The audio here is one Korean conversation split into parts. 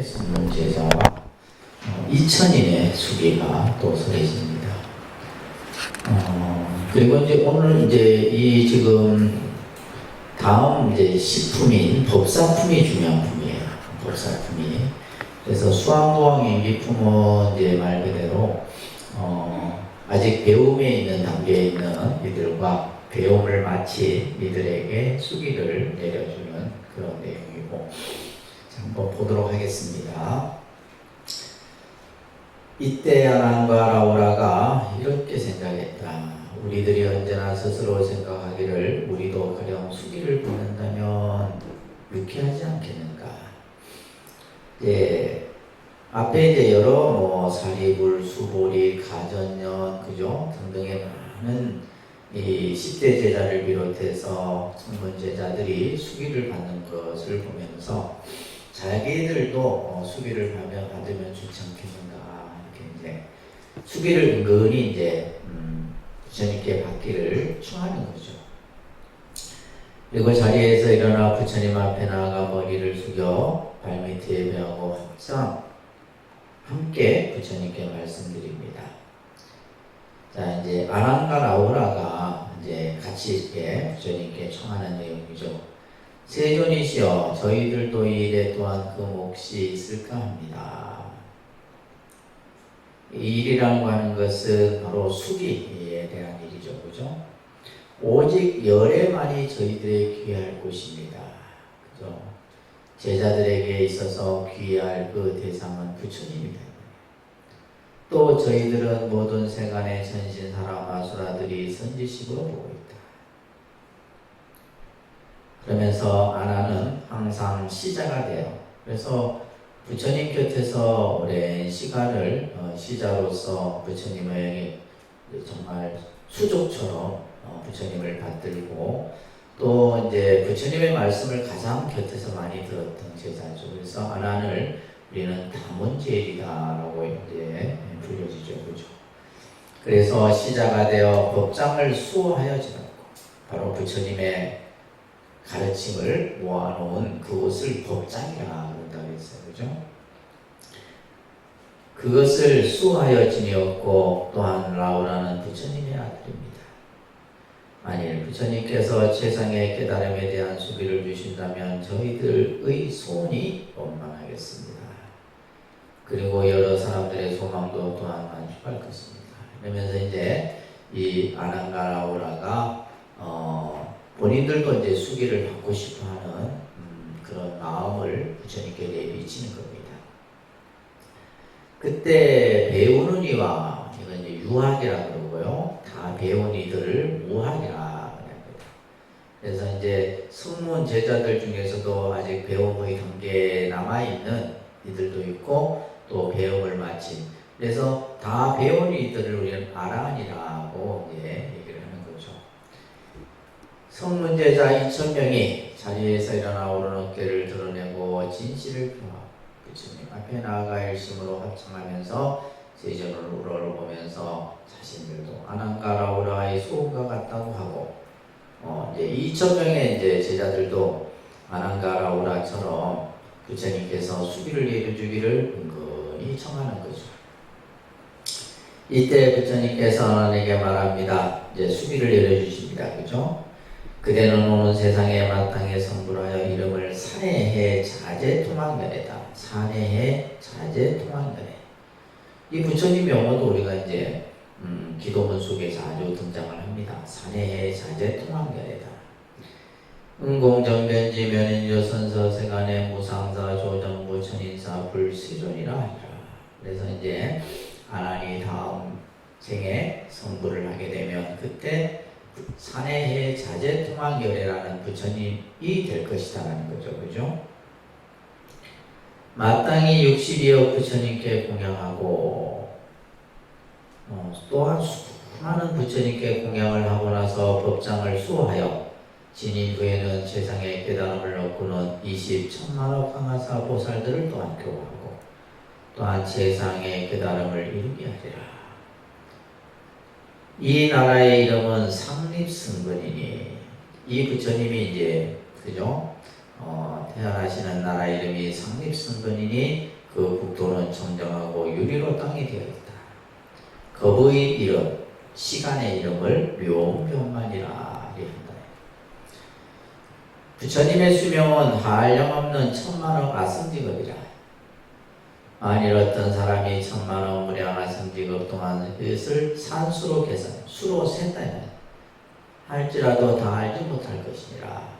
성문제자와 2000인의 수기가 또 설해집니다. 그리고 이제 오늘 이제 이 지금 다음 이제 식품인 법사품이 중요한 품이에요. 법사품이. 그래서 수왕무왕 임기품은 이제 말 그대로 아직 배움에 있는 단계에 있는 이들과 배움을 마친 이들에게 수기를 내려주는 그런 내용이고, 한번 보도록 하겠습니다. 이때 아난과 라우라가 이렇게 생각했다. 우리들이 언제나 스스로 생각하기를 우리도 가령 수기를 받는다면 유쾌하지 않겠는가. 앞에 이제 여러 사리불, 수보리, 가전년, 그죠? 등등의 많은 이 10대 제자를 비롯해서 성문 제자들이 수기를 받는 것을 보면서 자기들도 수기를 받으면 좋지 않겠는가, 이렇게 이제 수기를 은근히 이제 부처님께 받기를 청하는 거죠. 그리고 자리에서 일어나 부처님 앞에 나아가 머리를 숙여 발밑에 베하고 항상 함께 부처님께 말씀드립니다. 자, 이제 아난과 라우라가 이제 같이 이렇게 부처님께 청하는 내용이죠. 세존이시여, 저희들도 이 일에 또한 그 몫이 있을까 합니다. 이 일이라고 하는 것은 바로 수기에 대한 일이죠. 그죠? 오직 열애만이 저희들의 귀할 곳입니다. 그죠? 제자들에게 있어서 귀할 그 대상은 부처님이다. 또 저희들은 모든 세간의 전신사람 아수라들이 선지식으로 보고 있다. 그러면서 아난은 항상 시자가 돼요. 그래서 부처님 곁에서 오랜 시간을 시자로서 부처님의 정말 수족처럼 부처님을 받들고, 또 이제 부처님의 말씀을 가장 곁에서 많이 들었던 제자죠. 그래서 아난을 우리는 다문제일이다라고 이제 불려지죠. 그죠? 그래서 시자가 되어 법장을 수호하여 지냈고, 바로 부처님의 가르침을 모아놓은 그것을 법장이라 그런다고 했어요. 그죠? 그것을 수호하여 지내었고, 또한 라우라는 부처님의 아들입니다. 만일 부처님께서 최상의 깨달음에 대한 수비를 주신다면 저희들의 소원이 원만하겠습니다. 그리고 여러 사람들의 소망도 또한 만족할 것입니다. 그러면서 이제 이 아난과 라우라가 본인들도 이제 수기를 받고 싶어하는 그런 마음을 부처님께 내비치는 겁니다. 그때 배우는 이와, 이건 이제 유학이라 그러고요, 다 배운 이들을 무학이라 합니다. 그래서 이제 성문 제자들 중에서도 아직 배움의 단계에 남아있는 이들도 있고, 또 배움을 마친, 그래서 다 배운 이들을 우리는 아라한이라고 얘기를 하는 거죠. 성문제자 2000명이 자리에서 일어나 오른 어깨를 드러내고 진실을 표하고 부처님 앞에 나아가 일심으로 합창하면서 세존을 우러러보면서 자신들도 아난과 라우라의 소음과 같다고 하고, 이제 2000명의 이제 제자들도 아난과 라우라처럼 부처님께서 수기를 내려주기를 은근히 청하는 거죠. 이때 부처님께서 아난에게 말합니다. 이제 수기를 내려주십니다. 그죠? 그대는 오는 세상에 마땅히 성불하여 이름을 사내해 자제통학면에다. 사내해 자제통학면에. 이 부처님 용어도 우리가 이제 기도문 속에 자주 등장을 합니다. 사내해 자제통학면에다. 은공정변지 면인조 선서 세간의 무상사 조정부 천인사 불시존이라 하리라. 그래서 이제 아난이 다음 생에 성불을 하게 되면 그때 사내해 자제통학열애라는 부처님이 될 것이다라는 거죠. 그죠? 마땅히 60이여 부처님께 공양하고, 또한 수많은 부처님께 공양을 하고 나서 법장을 수호하여 진인 후에는 최상의 깨달음을 얻고는 20천만억 황하사 보살들을 또한 교화하고, 또한 최상의 깨달음을 이루게 하리라. 이 나라의 이름은 상립승근이니, 이 부처님이 이제, 그죠? 태어나시는 나라 이름이 상립승근이니 그 국토는 청정하고 유리로 땅이 되어 있다. 겁의 이름, 시간의 이름을 묘변만이라 한다. 부처님의 수명은 한량없는 천만억 아승직업이라. 만일 어떤 사람이 천만억 무량 아승직업 동안 그것을 산수로 계산, 수로 셌다면 할지라도 다 알지 못할 것이니라.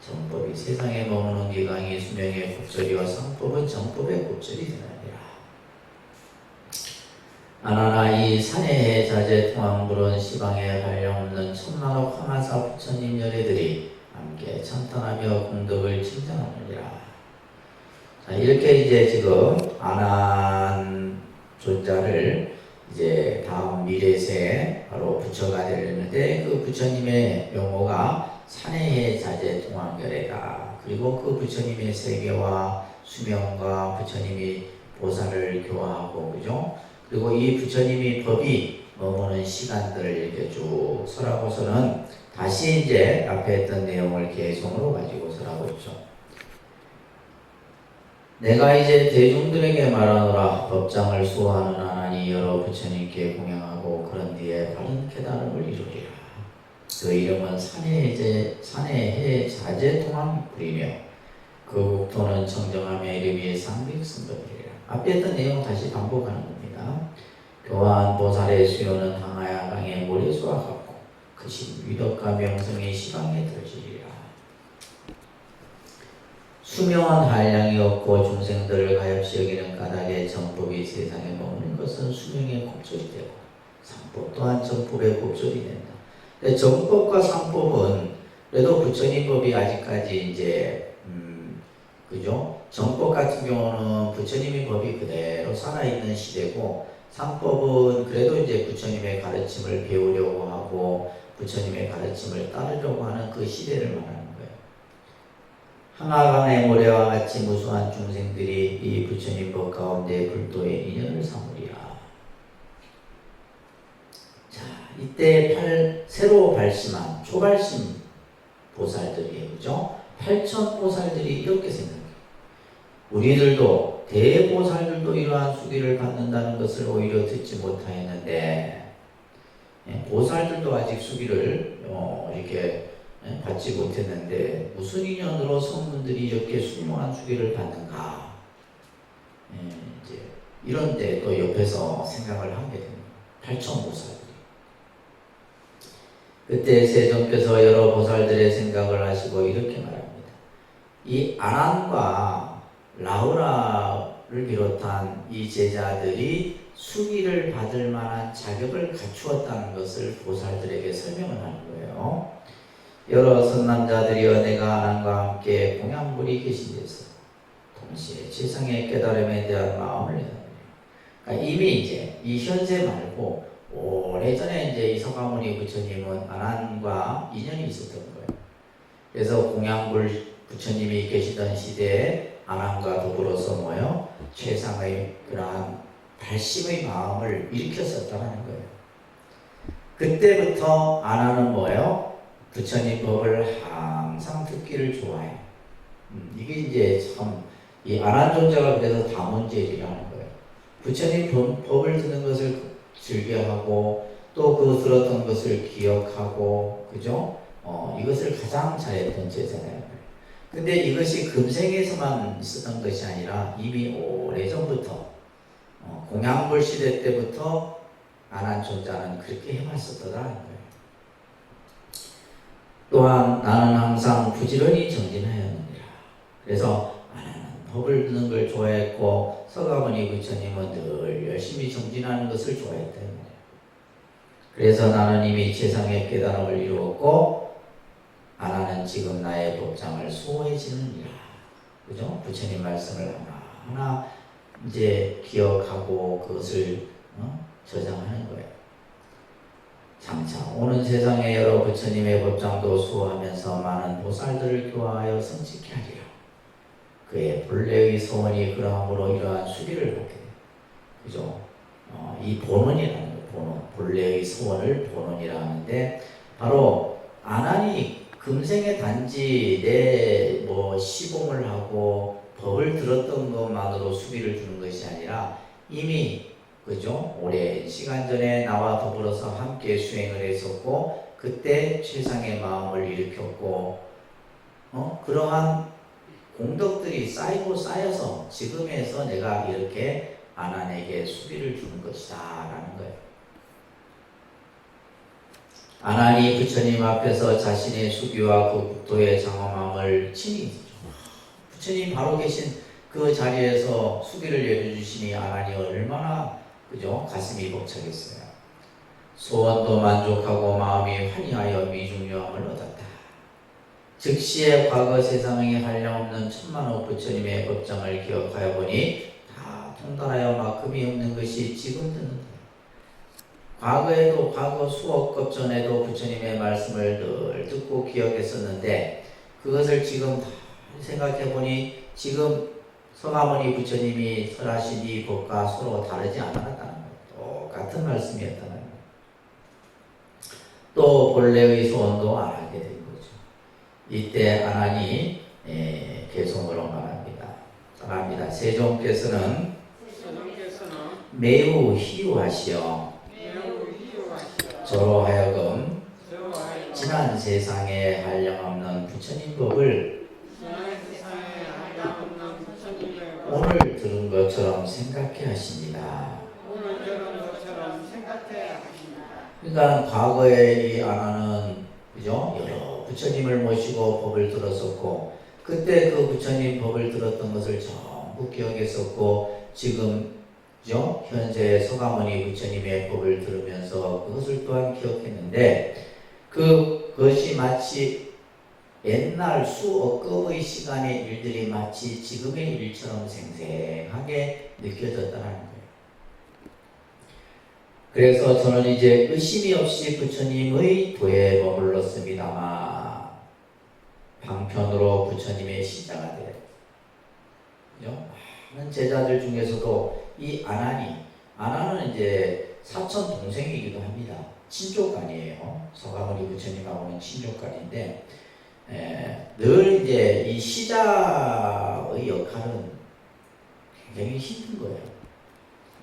정법이 세상에 머무는 기강이 수명의 곱절이와 상법은 정법의 곱절이 되느니라. 아나나 이 산해의 자제 통황불은 시방에 한량없는 천만억 화마사 부처님 열애들이 함께 찬탄하며 공덕을 칭찬하느니라. 자, 이렇게 이제 지금 아난 존자를 이제 다음 미래세에 바로 부처가 되려는데 그 부처님의 명호가 산해의 자제 통황결애다. 그리고 그 부처님의 세계와 수명과 부처님이 보살을 교화하고 그죠? 그리고 이 부처님이 법이 머무는 시간들을 이렇게 쭉 설하고서는 다시 이제 앞에 했던 내용을 개성으로 가지고 설하고 있죠. 내가 이제 대중들에게 말하노라. 법장을 수호하는 하나니 여러 부처님께 공양하고 그런 뒤에 바른 깨달음을 이루리라. 그 이름은 산해의 자제통합불이며 그 국토는 청정함의 이름이 상빅승급이리라. 앞에 했던 내용 다시 반복하는 겁니다. 교화한 보살의 수요는 항아야 강의 모래수와 같고 크신 위덕과 명성의 시방에 들지리라. 수명은 한량이 없고 중생들을 가엾이 여기는 까닭에 정법이 세상에 머무는 것은 수명의 곱절이 되고 상법 또한 정법의 곱절이 된다. 근데 정법과 상법은 그래도 부처님 법이 아직까지 이제 그죠? 정법 같은 경우는 부처님의 법이 그대로 살아있는 시대고 상법은 그래도 이제 부처님의 가르침을 배우려고 하고 부처님의 가르침을 따르려고 하는 그 시대를 말하는 거예요. 항아강의 모래와 같이 무수한 중생들이 이 부처님 법 가운데 불도의 인연을 삼으리라. 자, 이때 새로 발심한 초발심 보살들이에요. 그죠? 8천 보살들이 이렇게 생각해요. 우리들도 대보살들도 이러한 수기를 받는다는 것을 오히려 듣지 못하였는데 보살들도 아직 수기를 이렇게 받지 못했는데 무슨 인연으로 성문들이 이렇게 숭륭한 수기를 받는가? 이제 이런데 또 옆에서 생각을 하게 됩니다. 8천 보살들이. 그때 세존께서 여러 보살들의 생각을 하시고 이렇게 말합니다. 이 아난과 라우라를 비롯한 이 제자들이 수기를 받을 만한 자격을 갖추었다는 것을 보살들에게 설명을 하는 거예요. 여러 선남자들이여 내가 아난과 함께 공양불이 계신 데서 동시에 지상의 깨달음에 대한 마음을 내놓으려. 그러니까 이미 이제 이 현세 말고 오래전에 이제 이 서가모니 부처님은 아난과 인연이 있었던 거예요. 그래서 공양불 부처님이 계시던 시대에 아난과 더불어서 뭐요? 최상의 그러한 발심의 마음을 일으켰었다는 거예요. 그때부터 아난은 뭐예요? 부처님 법을 항상 듣기를 좋아해요. 이게 이제 참 이 아난 존재가 그래서 다문제일이라는 거예요. 부처님 법을 듣는 것을 즐겨하고 또 그 들었던 것을 기억하고 그죠? 이것을 가장 잘했던 제자예요. 근데 이것이 금생에서만 있었던 것이 아니라 이미 오래전부터 공양불 시대 때부터 아난 존자는 그렇게 해왔었다는 거예요. 또한 나는 항상 부지런히 정진하였느니라. 그래서 아난은 법을 듣는 걸 좋아했고 서가모니 부처님은 늘 열심히 정진하는 것을 좋아했다. 그래서 나는 이미 최상의 깨달음을 이루었고 아난은 지금 나의 법장을 수호해지느니라. 그죠? 부처님 말씀을 하나하나 이제 기억하고 그것을 저장하는 거예요. 장차 오는 세상의 여러 부처님의 법장도 수호하면서 많은 보살들을 교화하여 성취케 하리라. 그의 본래의 소원이 그러함으로 이러한 수기를 받게 돼요. 그죠? 이 본원이라는 거예요. 본원. 본래의 소원을 본원이라 하는데 바로 아난이 금생에 단지 내 뭐 시공을 하고 법을 들었던 것만으로 수비를 주는 것이 아니라 이미 그죠? 오랜 시간 전에 나와 더불어서 함께 수행을 했었고 그때 최상의 마음을 일으켰고 그러한 공덕들이 쌓이고 쌓여서 지금에서 내가 이렇게 아난에게 수비를 주는 것이다 라는 거예요. 아난이 부처님 앞에서 자신의 수비와 그 국토의 장엄함을 친히 부처님 바로 계신 그 자리에서 수비를 내려주시니 아난이 얼마나 그죠? 가슴이 벅차겠어요. 소원도 만족하고 마음이 환희하여 미중요함을 얻었다. 즉시의 과거 세상에 한량없는 천만억 부처님의 법정을 기억하여 보니 다 통달하여 막음이 없는 것이 지금 드는다. 과거에도 과거 수억 급 전에도 부처님의 말씀을 늘 듣고 기억했었는데 그것을 지금 다 생각해 보니 지금 서가모니 부처님이 설하신 이 법과 서로 다르지 않았다는 것, 똑같은 말씀이었다는 것. 또 본래의 소원도 안 하게 된 거죠. 이때 아난이 개송으로 말합니다. 세종께서는 매우 희유하시어 저로 하여금 지난 세상에 한량없는 부처님 법을 오늘 들은 것처럼 생각해 하십니다. 그러니까 과거에 이 아난은 그죠? 여러 부처님을 모시고 법을 들었었고 그때 그 부처님 법을 들었던 것을 전부 기억했었고 지금 그죠? 현재 서가모니 부처님의 법을 들으면서 그것을 또한 기억했는데 그것이 마치 옛날 수억 급의 시간의 일들이 마치 지금의 일처럼 생생하게 느껴졌다는 거예요. 그래서 저는 이제 의심이 없이 부처님의 도에 머물렀습니다만 방편으로 부처님의 시자가 돼요. 그죠? 많은 제자들 중에서도 이 아난은 이제 사촌 동생이기도 합니다. 친족간이에요. 서가모니 부처님하고는 친족간인데 늘 이제 이 시자의 역할은 굉장히 힘든 거예요.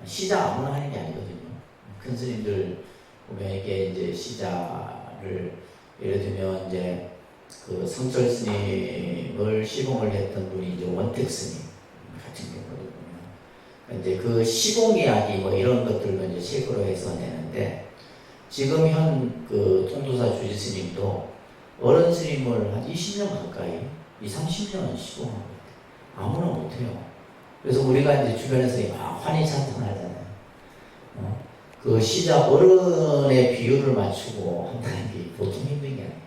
시자 아무나 하는 게 아니거든요. 큰 스님들 보면 이게 이제 시자를 예를 들면 이제 그 성철 스님을 시공을 했던 분이 이제 원택 스님 같은 경우거든요. 이제 그 시공 이야기 뭐 이런 것들도 이제 책으로 해서 내는데 지금 현 그 통도사 주지 스님도 어른 스님을 한 20년 가까이 30년 시공하고 있대요. 아무나 못해요. 그래서 우리가 이제 주변에서 막 환희찬탄하잖아요. 그 시자 어른의 비율을 맞추고 한다는 게 보통 힘든 게 아니에요.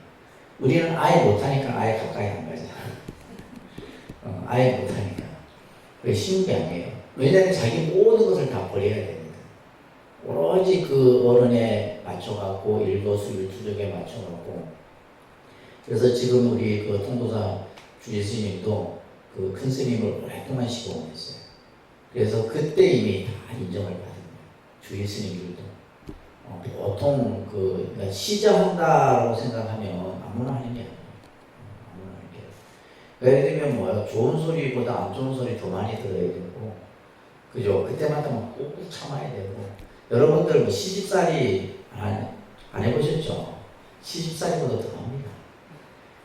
우리는 아예 못하니까 아예 가까이 안 가잖아요. 아예 못하니까. 그게 쉬운 게 아니에요. 왜냐하면 자기 모든 것을 다 버려야 됩니다. 오로지 그 어른에 맞춰갖고 일거수일투족에 맞춰갖고 그래서 지금 우리 그 통도사 주지 스님도 그 큰 스님을 오랫동안 시공했어요. 그래서 그때 이미 다 인정을 받은 거예요. 주지 스님들도 보통 그러니까 시자한다라고 생각하면 아무나 하는 게 아니에요. 아무나 하는 게. 예를 들면 뭐요? 좋은 소리보다 안 좋은 소리 더 많이 들어야 되고, 그죠? 그때마다 막 꾹꾹 참아야 되고. 여러분들 뭐 시집살이 안 해보셨죠? 시집살이보다 더 합니다.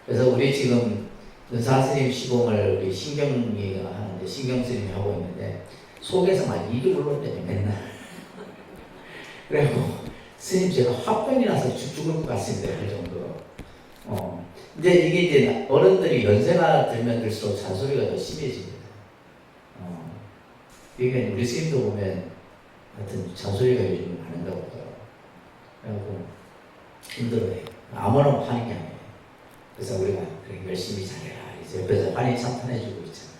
그래서 우리 지금 은사스님 시공을 우리 신경이가 하는데 신경스님이 하고 있는데 속에서 막 이를 불렀대요 맨날. 그래고 스님 제가 화병이 나서 죽을 것 같습니다 그 정도로. 근데 이게 이제 어른들이 연세가 들면 들수록 잔소리가 더 심해집니다. 이게 우리 스님도 보면 하여튼 잔소리가 요즘 많은다고 하더라고요. 그래갖고 힘들어요. 아무나 하는 게 아니에요. 그래서 우리가 그렇게 열심히 잘해라. 이제 옆에서 환히 찬탄해주고 있잖아요.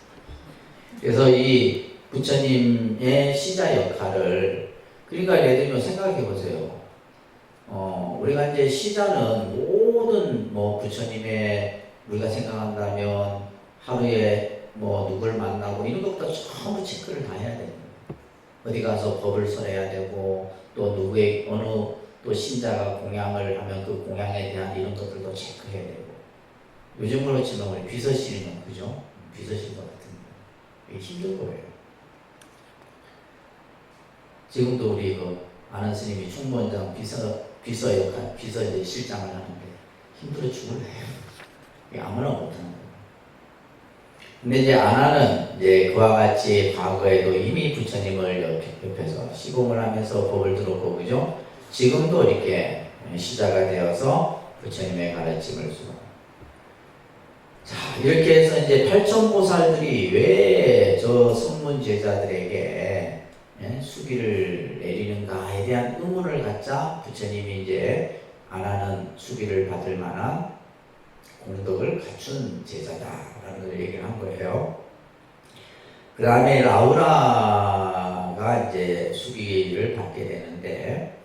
그래서 이 부처님의 시자 역할을 그러니까 예를 들면 생각해 보세요. 우리가 이제 시자는 모든 뭐 부처님의 우리가 생각한다면 하루에 뭐 누굴 만나고 이런 것부터 전부 체크를 다 해야 됩니다. 어디 가서 법을 설해야 되고 또 누구의 어느 또 신자가 공양을 하면 그 공양에 대한 이런 것들도 체크해야 되고 요즘으로 치면 우리 비서실이면 그죠? 비서실과 같은 거. 이게 힘든 거예요. 지금도 우리 그 아는 스님이 충무원장 비서 역할, 비서 이제 실장을 하는데 힘들어 죽을래요. 이게 아무나 못하는 거예요. 근데 이제 아나는 이제 그와 같이 과거에도 이미 부처님을 옆에서 시공을 하면서 법을 들었고, 그죠? 지금도 이렇게 시자가 되어서 부처님의 가르침을 수고. 자, 이렇게 해서 이제 팔천보살들이 왜 저 성문 제자들에게 수기를 내리는가에 대한 의문을 갖자 부처님이 이제 아나는 수기를 받을 만한 공덕을 갖춘 제자다라는 걸 얘기를 한 거예요. 그 다음에 라우라가 이제 수기를 받게 되는데,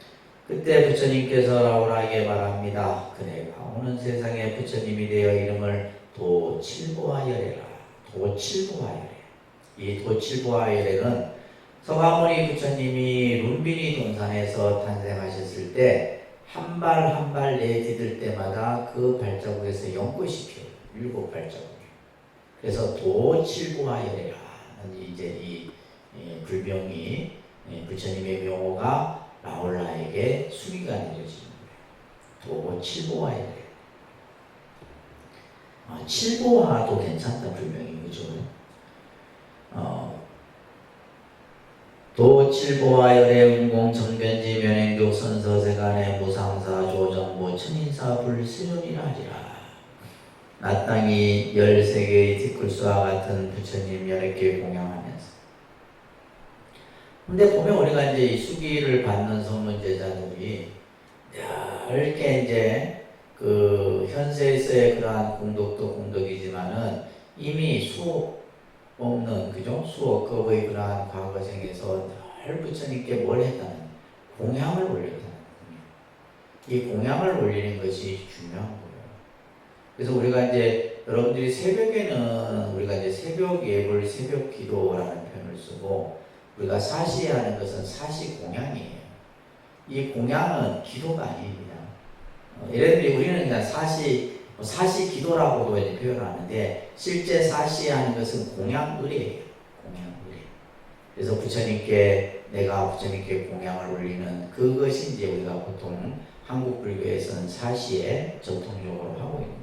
그때 부처님께서 라우라에게 말합니다. 그대가 오는 세상에 부처님이 되어 이름을 도칠보하여래라. 도칠보하여래. 이 도칠보하여래는 서가모니 부처님이 룸비니 동산에서 탄생하셨을 때 한 발 한 발 내디딜 때마다 그 발자국에서 연꽃이 피어요. 7발자국. 그래서 도칠보하여래라. 이제 이 불명이 부처님의 명호가 라울라에게 수기가 내려지는 거예요. 도칠보하여래. 칠보화도 괜찮다 불명이, 그죠? 도칠보화열의 운공 전변지 면행교 선서세간의 무상사 조정보 천인사 불수련이라 하리라. 나 땅이 13개의 티끌수와 같은 부처님 12개 공양하면서. 근데 보면 우리가 이제 이 수기를 받는 성문제자들이 이렇게 이제 그 현세에서의 그러한 공덕도 공덕이지만은 이미 수없는, 그죠? 수억급의 그러한 과거생에서 늘 부처님께 뭘 했다는, 공양을 올렸다는 거예요. 이 공양을 올리는 것이 중요한 거예요. 그래서 우리가 이제 여러분들이 새벽에는 우리가 이제 새벽 예불, 새벽 기도라는 표현을 쓰고, 우리가 사시하는 것은 사시 공양이에요. 이 공양은 기도가 아닙니다. 예를 들어 우리는 그냥 사시 기도라고도 이제 표현하는데, 실제 사시하는 것은 공양의례예요. 공양의례. 그래서 내가 부처님께 공양을 올리는 그것이 이제 우리가 보통 한국 불교에서는 사시에 전통적으로 하고 있는 거예요.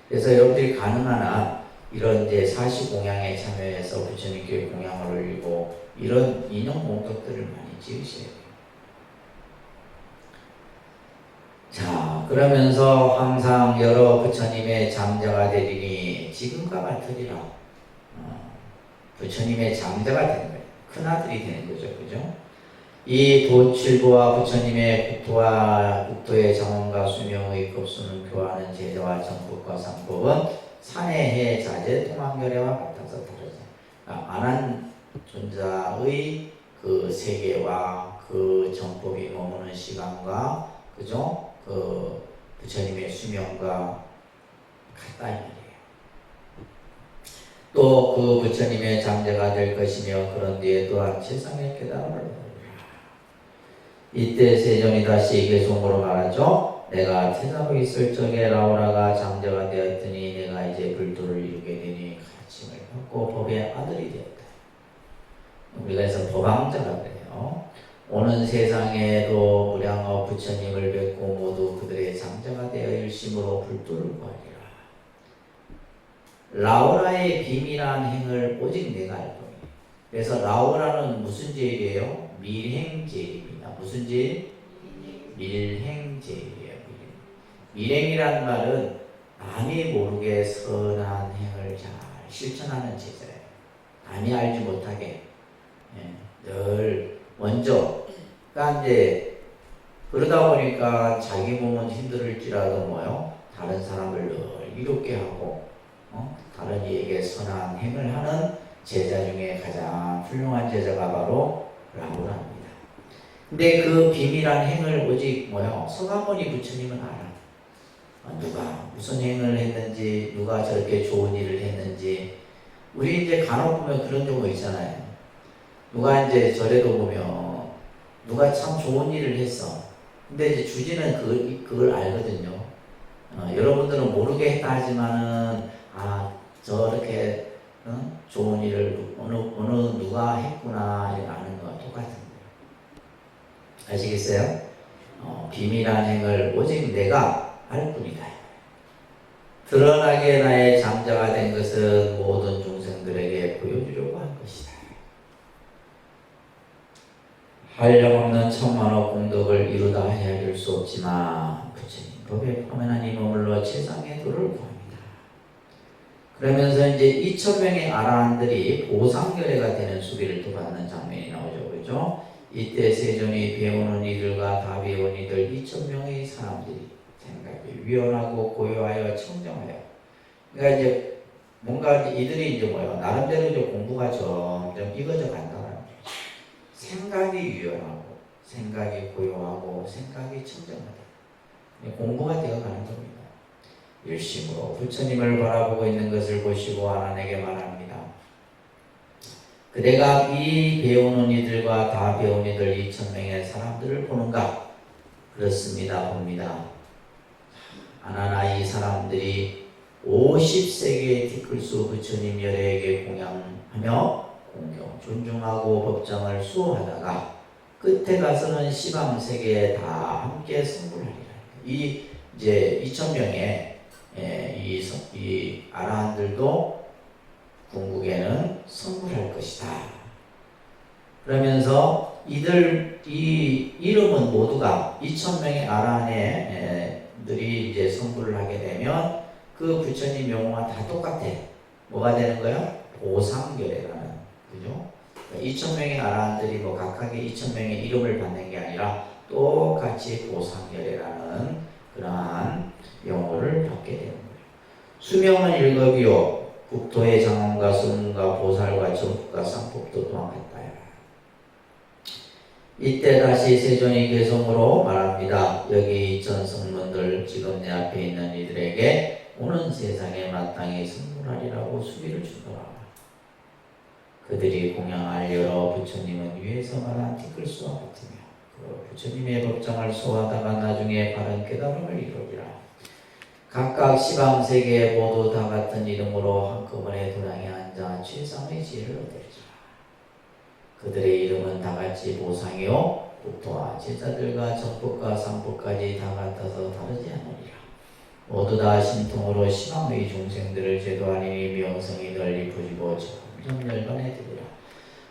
그래서 여러분들이 가능한 한 이런 이제 사시 공양에 참여해서 부처님께 공양을 올리고 이런 인용 공덕들을 많이 지으셔야 돼요. 자, 그러면서 항상 여러 부처님의 장자가 되리니 지금과 같으리라. 부처님의 장자가 되는 거예요. 큰아들이 되는 거죠. 그죠? 이 도칠보와 부처님의 국토의 정원과 수명의 급수는 교하는 제자와 정법과 상법은 산해해 자재 통합열애와 같아서 다르죠. 안한 존자의 그 세계와 그 정법이 머무는 시간과, 그죠? 그 부처님의 수명과 같다 이 말이에요. 또 그 부처님의 장자가 될 것이며 그런 뒤에 또한 세상의 깨달음을 얻으리라. 이때 세존이 다시 계속으로 말하죠. 내가 태자로 있을 적에 라우라가 장자가 되었더니 내가 이제 불도를 이루게 되니 가르침을 받고 법의 아들이 되었다. 우리가 해서 법왕자가 그래요. 오는 세상에도 무량업 부처님을 뵙고 모두 그들의 장자가 되어 일심으로 불도를 구하리라. 라우라의 비밀한 행을 오직 내가 알 거니. 그래서 라우라는 무슨 제일이에요? 밀행제일입니다. 무슨 제일? 밀행제일이에요. 밀행이란 말은 남이 모르게 선한 행을 잘 실천하는 제자예요. 남이 알지 못하게 늘 먼저. 그러니까 이제 그러다 보니까 자기 몸은 힘들을지라도 뭐요? 다른 사람을 늘 이롭게 하고 다른 이에게 선한 행을 하는 제자 중에 가장 훌륭한 제자가 바로 라우라입니다. 근데 그 비밀한 행을 오직 뭐요? 서가모니 부처님은 알아. 누가 무슨 행을 했는지, 누가 저렇게 좋은 일을 했는지. 우리 이제 간혹 보면 그런 경우 있잖아요. 누가 이제 절에도 보면 누가 참 좋은 일을 했어. 근데 이제 주지는 그걸 알거든요. 여러분들은 모르게 했다 하지만은 저렇게 좋은 일을 어느 누가 했구나 이렇게 아는 거와 똑같은 거예요. 아시겠어요? 비밀한 행을 오직 내가 알 뿐이다. 드러나게 나의 잠자가 된 것은 모든 중생들에게 보여주려고 한 것이다. 한량없는 천만억 공덕을 이루다 헤아릴 수 없지만 부처님 법에 포함한 이 머물러 최상의 도를 구합니다. 그러면서 이제 2,000명의 아라한들이 보상결례가 되는 수비를 또 받는 장면이 나오죠. 그죠? 이때 세존이 배우는 이들과 다 배운 이들 2,000명의 사람들이 생각이 위헌하고 고요하여 청정하여, 그러니까 이제 뭔가 이들이 이제 나름대로 이제 공부가 점점 익어져 간다는 거죠. 생각이 유연하고 생각이 고요하고 생각이 청정하다. 공부가 되어가는 겁니다. 일심으로 부처님을 바라보고 있는 것을 보시고 아란에게 말합니다. 그대가 이 배우는 이들과 다 배운 이들 2,000명의 사람들을 보는가? 그렇습니다. 봅니다. 아나나 이 사람들이 50세기의 티끌수 부처님 열애에게 공양하며 공경, 존중하고 법장을 수호하다가 끝에 가서는 시방세계에 다 함께 성불하리라. 이 이제 2,000명의 이 아라한들도 궁극에는 성불할 것이다. 그러면서 이 이름은 모두가 2,000명의 아라한들이 이제 성불을 하게 되면 그 부처님 명호가 다 똑같아. 뭐가 되는 거야? 보상결례라는, 그죠? 2,000명의 아라한들이 각각의 2,000명의 이름을 받는 게 아니라 똑같이 보상결례라는 그러한 명호를 받게 되는 거예요. 수명은 7이요. 국토의 장엄과 수문과 보살과 정법과 쌍법도 도망했다. 이때 다시 세존이 개성으로 말합니다. 여기 2,000 성문들 지금 내 앞에 있는 이들에게 오는 세상에 마땅히 성불하리라고 수비를 주더라. 그들이 공양할 여러 부처님은 위에서 말한 티끌수와 같으며 그 부처님의 법장을 소화하다가 나중에 바른 깨달음을 이루리라. 각각 시방세계에 모두 다 같은 이름으로 한꺼번에 도량에 앉아 최상의 지혜를 얻으리라. 그들의 이름은 다같이 보상이요 국토와 제자들과 정법과 상법까지 다 같아서 다르지 않으리라. 모두 다 신통으로 시방의 중생들을 제도하니 명성이 널리 부지고 점점 열반해지리라.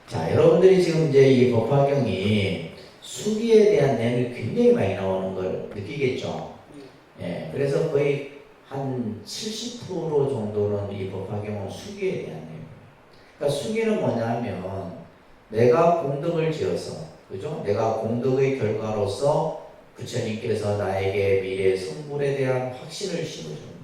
자, 여러분들이 지금 이제 이 법화경이 수기에 대한 내용이 굉장히 많이 나오는 걸 느끼겠죠. 예, 그래서 거의 한 70% 정도는 이 법화경은 수기에 대한 내용이에요. 그러니까 수기는 뭐냐면 내가 공덕을 지어서, 그죠? 내가 공덕의 결과로서 부처님께서 나에게 미래 성불에 대한 확신을 심어주는 거예요.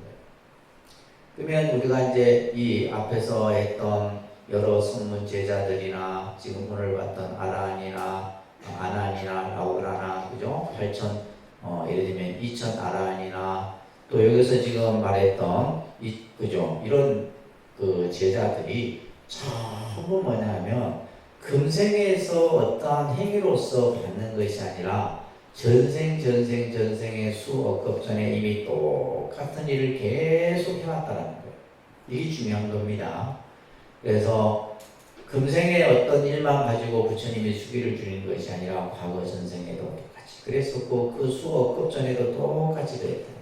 그러면 우리가 이제 이 앞에서 했던 여러 성문 제자들이나 지금 오늘 봤던 아라한이나 아난이나 라우라나, 그죠? 8,000 예를 들면 2,000 아라한이나 또 여기서 지금 말했던 그죠? 이런 그 제자들이 전부 뭐냐면 금생에서 어떠한 행위로서 받는 것이 아니라 전생의 수억 급 전에 이미 똑같은 일을 계속 해왔다는 거예요. 이게 중요한 겁니다. 그래서 금생의 어떤 일만 가지고 부처님이 수기를 주는 것이 아니라 과거 전생에도 똑같이 그랬었고 그 수억 급 전에도 똑같이 그랬다.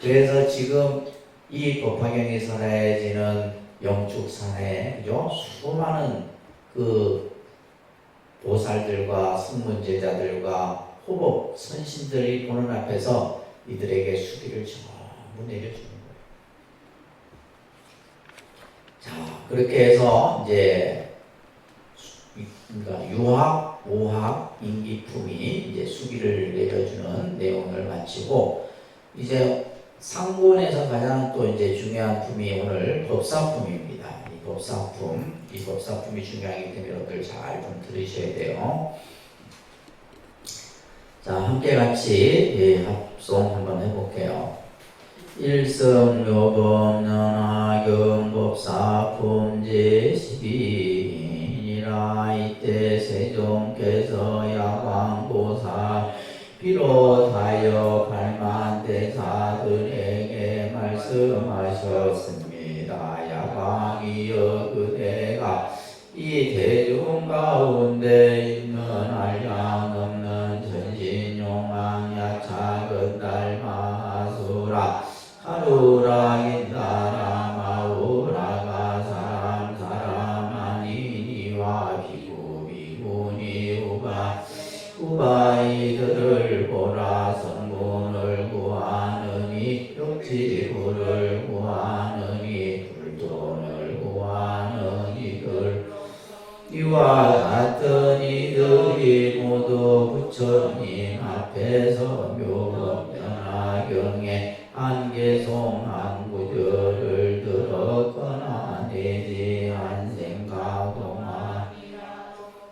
그래서 지금 이 법화경이 살아야지는 영축산에, 그죠? 수많은 그 보살들과 승문제자들과 호법 선신들이 보는 앞에서 이들에게 수기를 전부 내려주는 거예요. 자, 그렇게 해서 이제 그러니까 유학, 오학, 인기품이 이제 수기를 내려주는 내용을 마치고 이제 상본에서 가장 또 이제 중요한 품이 오늘 법사품입니다. 이 법사품이 중요하기 때문에 여러분들 잘 좀 들으셔야 돼요. 자, 함께 같이 합송 한번 해볼게요. 일성묘법연하경 법사품 제12이라. 이때 세종께서 야광보살 비롯하여 8만 대사들의 말씀하셨습니다. 야광이여 그대가 이 대중 가운데 있는 알량 없는 전신용왕야 작은 달마수라 하루라 인다라 마우라가 사람 아니니와 비구 비구니 우바 이들을 보라 성분을 구하느니 육지구를 구하느니 불돈을 구하는 이들 이와 같은 이들이 모두 부처님 앞에서 묘법 변화경에 한계송 한구절을 들었거나 내지 한생각동안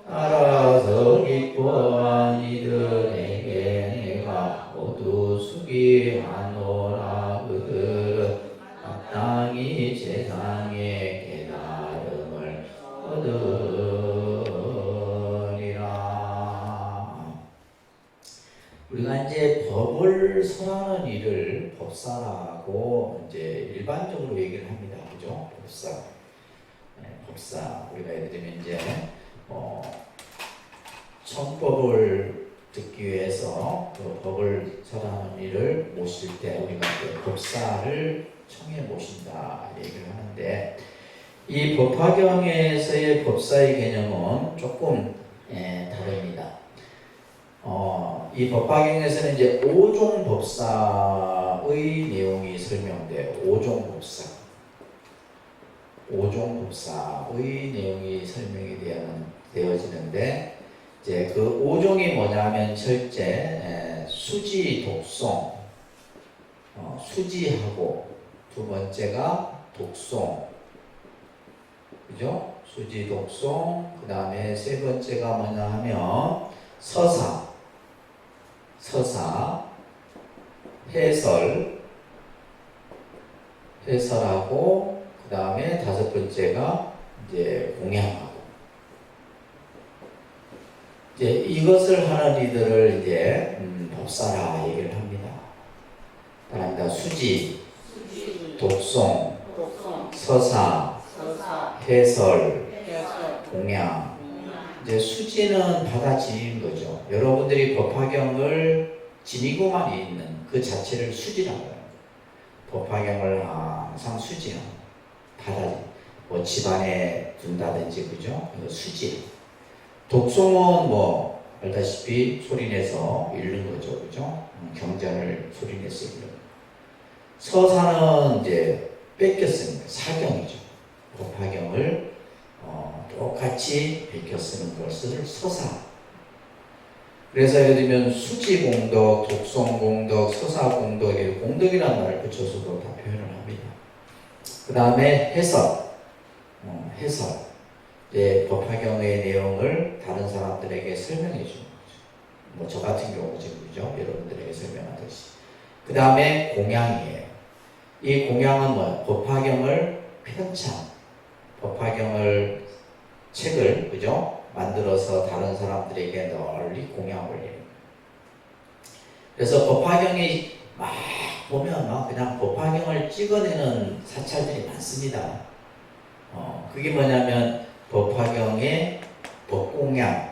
따라서 기뻐한 이들에게 내가 모두 수기하노라. 그들은 마땅히 세상의 깨달음을 얻으리라. 우리가 이제 법을 설하는 일을 법사라고 이제 일반적으로 얘기를 합니다. 그죠? 법사. 네, 법사. 우리가 예를 들면 이제 청법을 듣기 위해서 그 법을 설하는 일을 모실 때 우리가 그 법사를 청해 모신다 얘기를 하는데, 이 법화경에서의 법사의 개념은 조금 다릅니다. 이 법화경에서는 이제 5종 법사의 내용이 설명돼요. 5종 법사. 5종 법사의 내용이 설명이 되어지는데, 이제 그 5종이 뭐냐면 첫째 수지 독송, 수지하고 두 번째가 독송, 그죠? 수지 독송. 그 다음에 세 번째가 뭐냐 하면 서사, 해설하고 그 다음에 다섯 번째가 이제 공양하고. 이제 이것을 하는 이들을 이제 법사라 얘기를 합니다. 따라합니다. 수지, 독송, 서사, 해설, 공양. 이제 수지는 받아지는 거죠. 여러분들이 법화경을 지니고만 있는 그 자체를 수지라고 해요. 법화경을 항상 수지하는, 뭐 집안에 둔다든지, 그죠? 이거 수지. 독송은 뭐 알다시피 소리내서 읽는 거죠, 그죠? 경전을 소리내서 읽는. 서사는 이제 뺏겨 쓰는 거예요. 사경이죠. 법화경을 똑같이 베껴 쓰는 것을 서사. 그래서 예를 들면 수지공덕, 독송공덕, 서사공덕, 공덕이라는 말을 붙여서도 다 표현을 합니다. 그 다음에 해설. 이제 법화경의 내용을 다른 사람들에게 설명해 주는 거죠. 뭐 저 같은 경우죠, 그죠? 여러분들에게 설명하듯이. 그 다음에 공양이에요. 이 공양은 뭐 법화경을 편찬, 법화경을 책을, 그죠? 만들어서 다른 사람들에게 널리 공양을 해요. 그래서 법화경이 막 보면 막 그냥 법화경을 찍어내는 사찰들이 많습니다. 그게 뭐냐면 법화경의 법공양이라고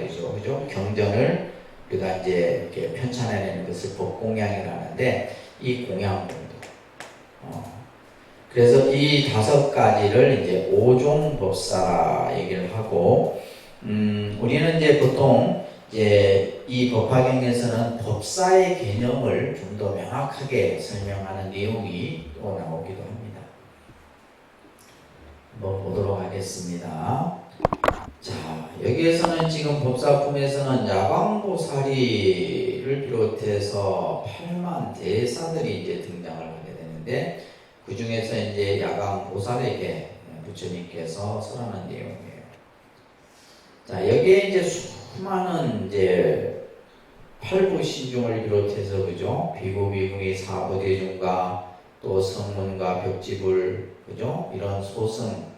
그러죠. 그죠? 경전을 우리가 이제 이렇게 편찬해내는 것을 법공양이라는데, 이 공양들도. 그래서 이 다섯 가지를 이제 5종 법사 얘기를 하고, 우리는 이제 보통 이제 이 법화경에서는 법사의 개념을 좀 더 명확하게 설명하는 내용이 또 나오기도 합니다. 한번 보도록 하겠습니다. 자, 여기에서는 지금 법사품에서는 야광보살이를 비롯해서 8만 대사들이 이제 등장을 하게 되는데, 그 중에서 이제 야광보살에게 부처님께서 설하는 내용이에요. 자, 여기에 이제 수많은 이제 팔부신중을 비롯해서, 그죠? 비구비구니 사부대중과 또 성문과 벽지불, 그죠? 이런 소승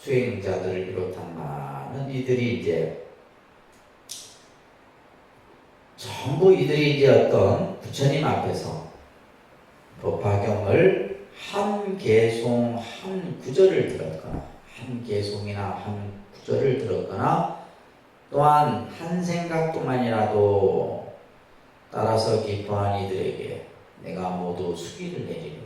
수행자들을 비롯한 많은 이들이 이제 전부 이들이 이제 어떤 부처님 앞에서 법화경을 한 개송 한 구절을 들었거나 한 개송이나 한 구절을 들었거나 또한 한 생각뿐만이라도 따라서 기뻐한 이들에게 내가 모두 수기를 내리리라.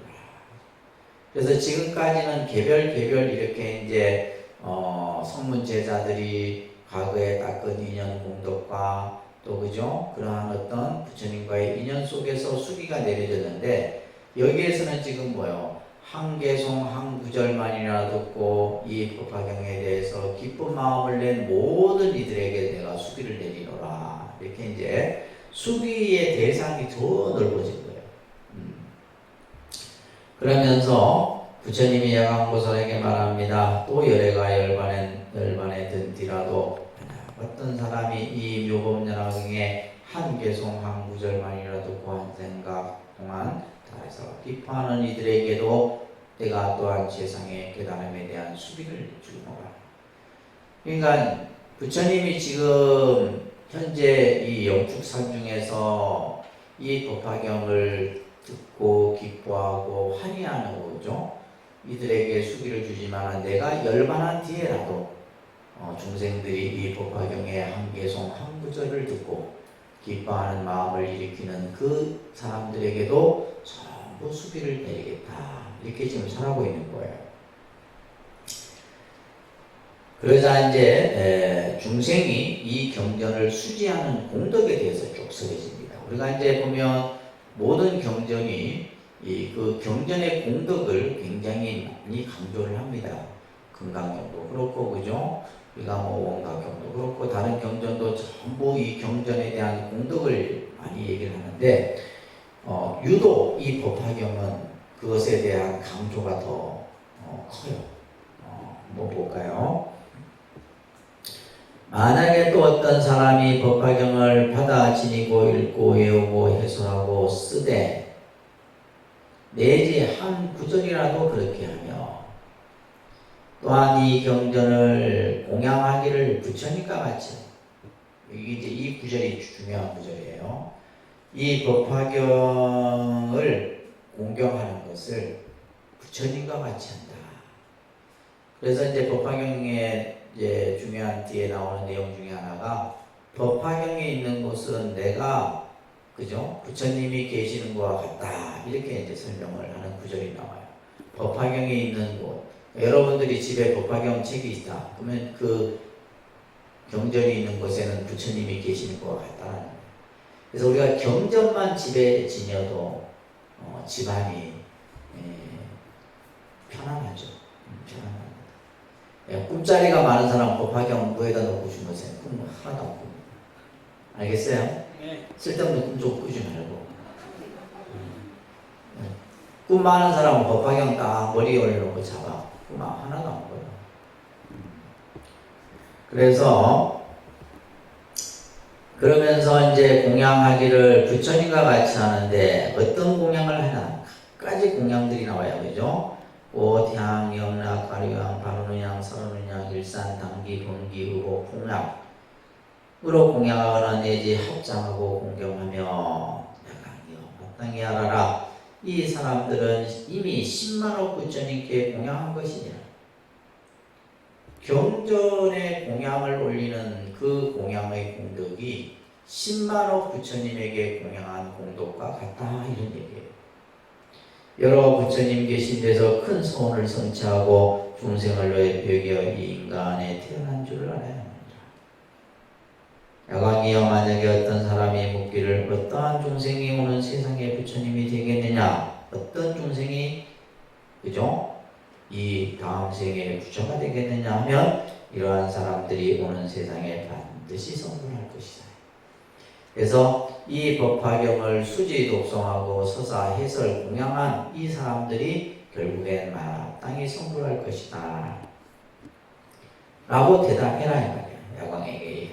그래서 지금까지는 개별 이렇게 이제 성문 제자들이 과거에 닦은 인연 공덕과 또 그죠? 그러한 어떤 부처님과의 인연 속에서 수기가 내려졌는데 여기에서는 지금 뭐요? 한 개송 한 구절만이라 듣고 이 법화경에 대해서 기쁜 마음을 낸 모든 이들에게 내가 수기를 내리노라. 이렇게 이제 수기의 대상이 더 넓어진 거예요. 그러면서 부처님이 야광보살에게 말합니다. 또 열반에 든뒤라도 어떤 사람이 이 묘법연화경에 한 개송 한 구절만이라 듣고 한 생각 동안 다해서 기뻐하는 이들에게도 내가 또한 세상의 깨달음에 대한 수비를 주노라. 그러니까 부처님이 지금 현재 이 영축산 중에서 이 법화경을 듣고 기뻐하고 환희하는 거죠. 이들에게 수기를 주지만 내가 열반한 뒤에라도 중생들이 이 법화경의 한 개송 한 구절을 듣고 기뻐하는 마음을 일으키는 그 사람들에게도 전부 수기를 내리겠다. 이렇게 지금 살아고 있는 거예요. 그러자 이제 중생이 이 경전을 수지하는 공덕에 대해서 쭉 설해집니다. 우리가 이제 보면 모든 경전이 그 경전의 공덕을 굉장히 많이 강조를 합니다. 금강경도 그렇고 그죠? 우리가 뭐 원가경도 그렇고 다른 경전도 전부 이 경전에 대한 공덕을 많이 얘기를 하는데 유독 이 법화경은 그것에 대한 강조가 더 커요. 뭐 볼까요? 만약에 또 어떤 사람이 법화경을 받아 지니고 읽고 외우고 해설하고 쓰되 내지 한 구절이라도 그렇게 하며 또한 이 경전을 공양하기를 부처님과 같이, 이게 이제 이 구절이 중요한 구절이에요. 이 법화경을 공경하는 것을 부처님과 같이 한다. 그래서 이제 법화경에 이제 중요한 뒤에 나오는 내용 중에 하나가 법화경에 있는 곳은 내가 그죠? 부처님이 계시는 것과 같다. 이렇게 이제 설명을 하는 구절이 나와요. 법화경에 있는 곳. 여러분들이 집에 법화경 책이 있다. 그러면 그 경전이 있는 곳에는 부처님이 계시는 것과 같다는 거예요. 그래서 우리가 경전만 집에 지녀도 집안이 편안하죠. 편안합니다. 꿈자리가 많은 사람 법화경 무에다 놓고 주무세요. 꿈 하나도 안 꿉니다. 알겠어요? 네. 쓸데없는 꿈 좀 꾸지 말고. 꿈 많은 사람은 법화경 딱 머리에 올려놓고 잡아. 꿈 하나도 안 꿔요. 그래서 그러면서 이제 공양하기를 부처님과 같이 하는데 어떤 공양을 하나? 까지 공양들이 나와요. 그죠? 꽃, 향, 영락, 가류향, 바로는향, 서로는향, 일산, 당기, 공기, 의복, 풍락으로 공양하거나 내지 합장하고 공경하며 야강이여 마땅히 알아라. 이 사람들은 이미 10만억 부처님께 공양한 것이니라. 경전에 공양을 올리는 그 공양의 공덕이 10만억 부처님에게 공양한 공덕과 같다. 이런 얘기예요. 여러 부처님 계신 데서 큰 소원을 성취하고 중생을 여겨 이 인간에 태어난 줄을 알아야 합니다. 야광이여 만약에 어떤 사람이 묻기를 어떠한 중생이 오는 세상에 부처님이 되겠느냐, 어떤 중생이 그죠? 이 다음 생에 부처가 되겠느냐 하면 이러한 사람들이 오는 세상에 반드시 성불할 것이다. 그래서 이 법화경을 수지 독송하고 서사 해설 공양한 이 사람들이 결국엔 마땅히 성불할 것이다 라고 대답해라 이 말이야. 야광에게.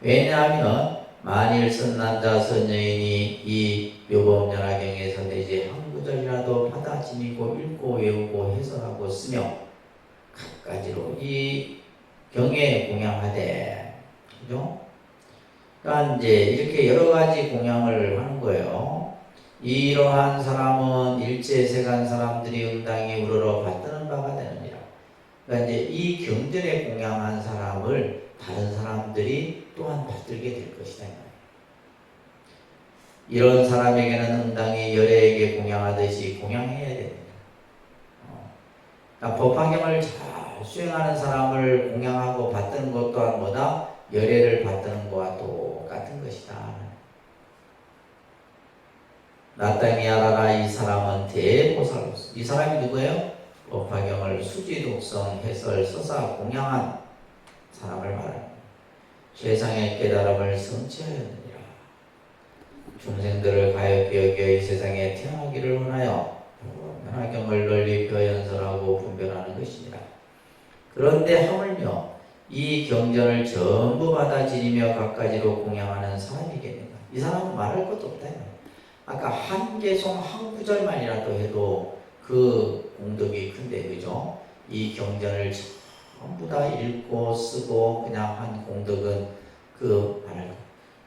왜냐하면 만일 선남자 선여인이 이 묘법연화경에서 내지 한 구절이라도 받아 지니고 읽고 외우고 해설하고 쓰며 갖가지로 이 경에 공양하되, 그죠? 그러니까 이제 이렇게 여러 가지 공양을 하는 거예요. 이러한 사람은 일제세간 사람들이 응당히 우러러 받드는 바가 되느니라. 그러니까 이제 이 경전에 공양한 사람을 다른 사람들이 또한 받들게 될 것이다. 이런 사람에게는 응당히 열애에게 공양하듯이 공양해야 됩니다. 그러니까 법화경을 잘 수행하는 사람을 공양하고 받드는 것 또한 뭐다? 열애를 받드는 것과 똑같은 것이다. 나땅이 알아라. 이 사람은 대보살로서. 이 사람이 누구예요? 법화경을 수지독성 해설 서사 공양한 사람을 말합니다. 세상의 깨달음을 성취하였느니라. 중생들을 가엾게 여겨 이 세상에 태어나기를 원하여 변화경을 널리 표현설하고 분별하는 것입니다. 그런데 하물며 이 경전을 전부 받아들이며 갖가지로 공양하는 사람이겠는가? 이 사람은 말할 것도 없다. 아까 한 개송 한 구절만이라도 해도 그 공덕이 큰데, 그죠? 이 경전을 전부 다 읽고 쓰고 그냥 한 공덕은 그 말할 것.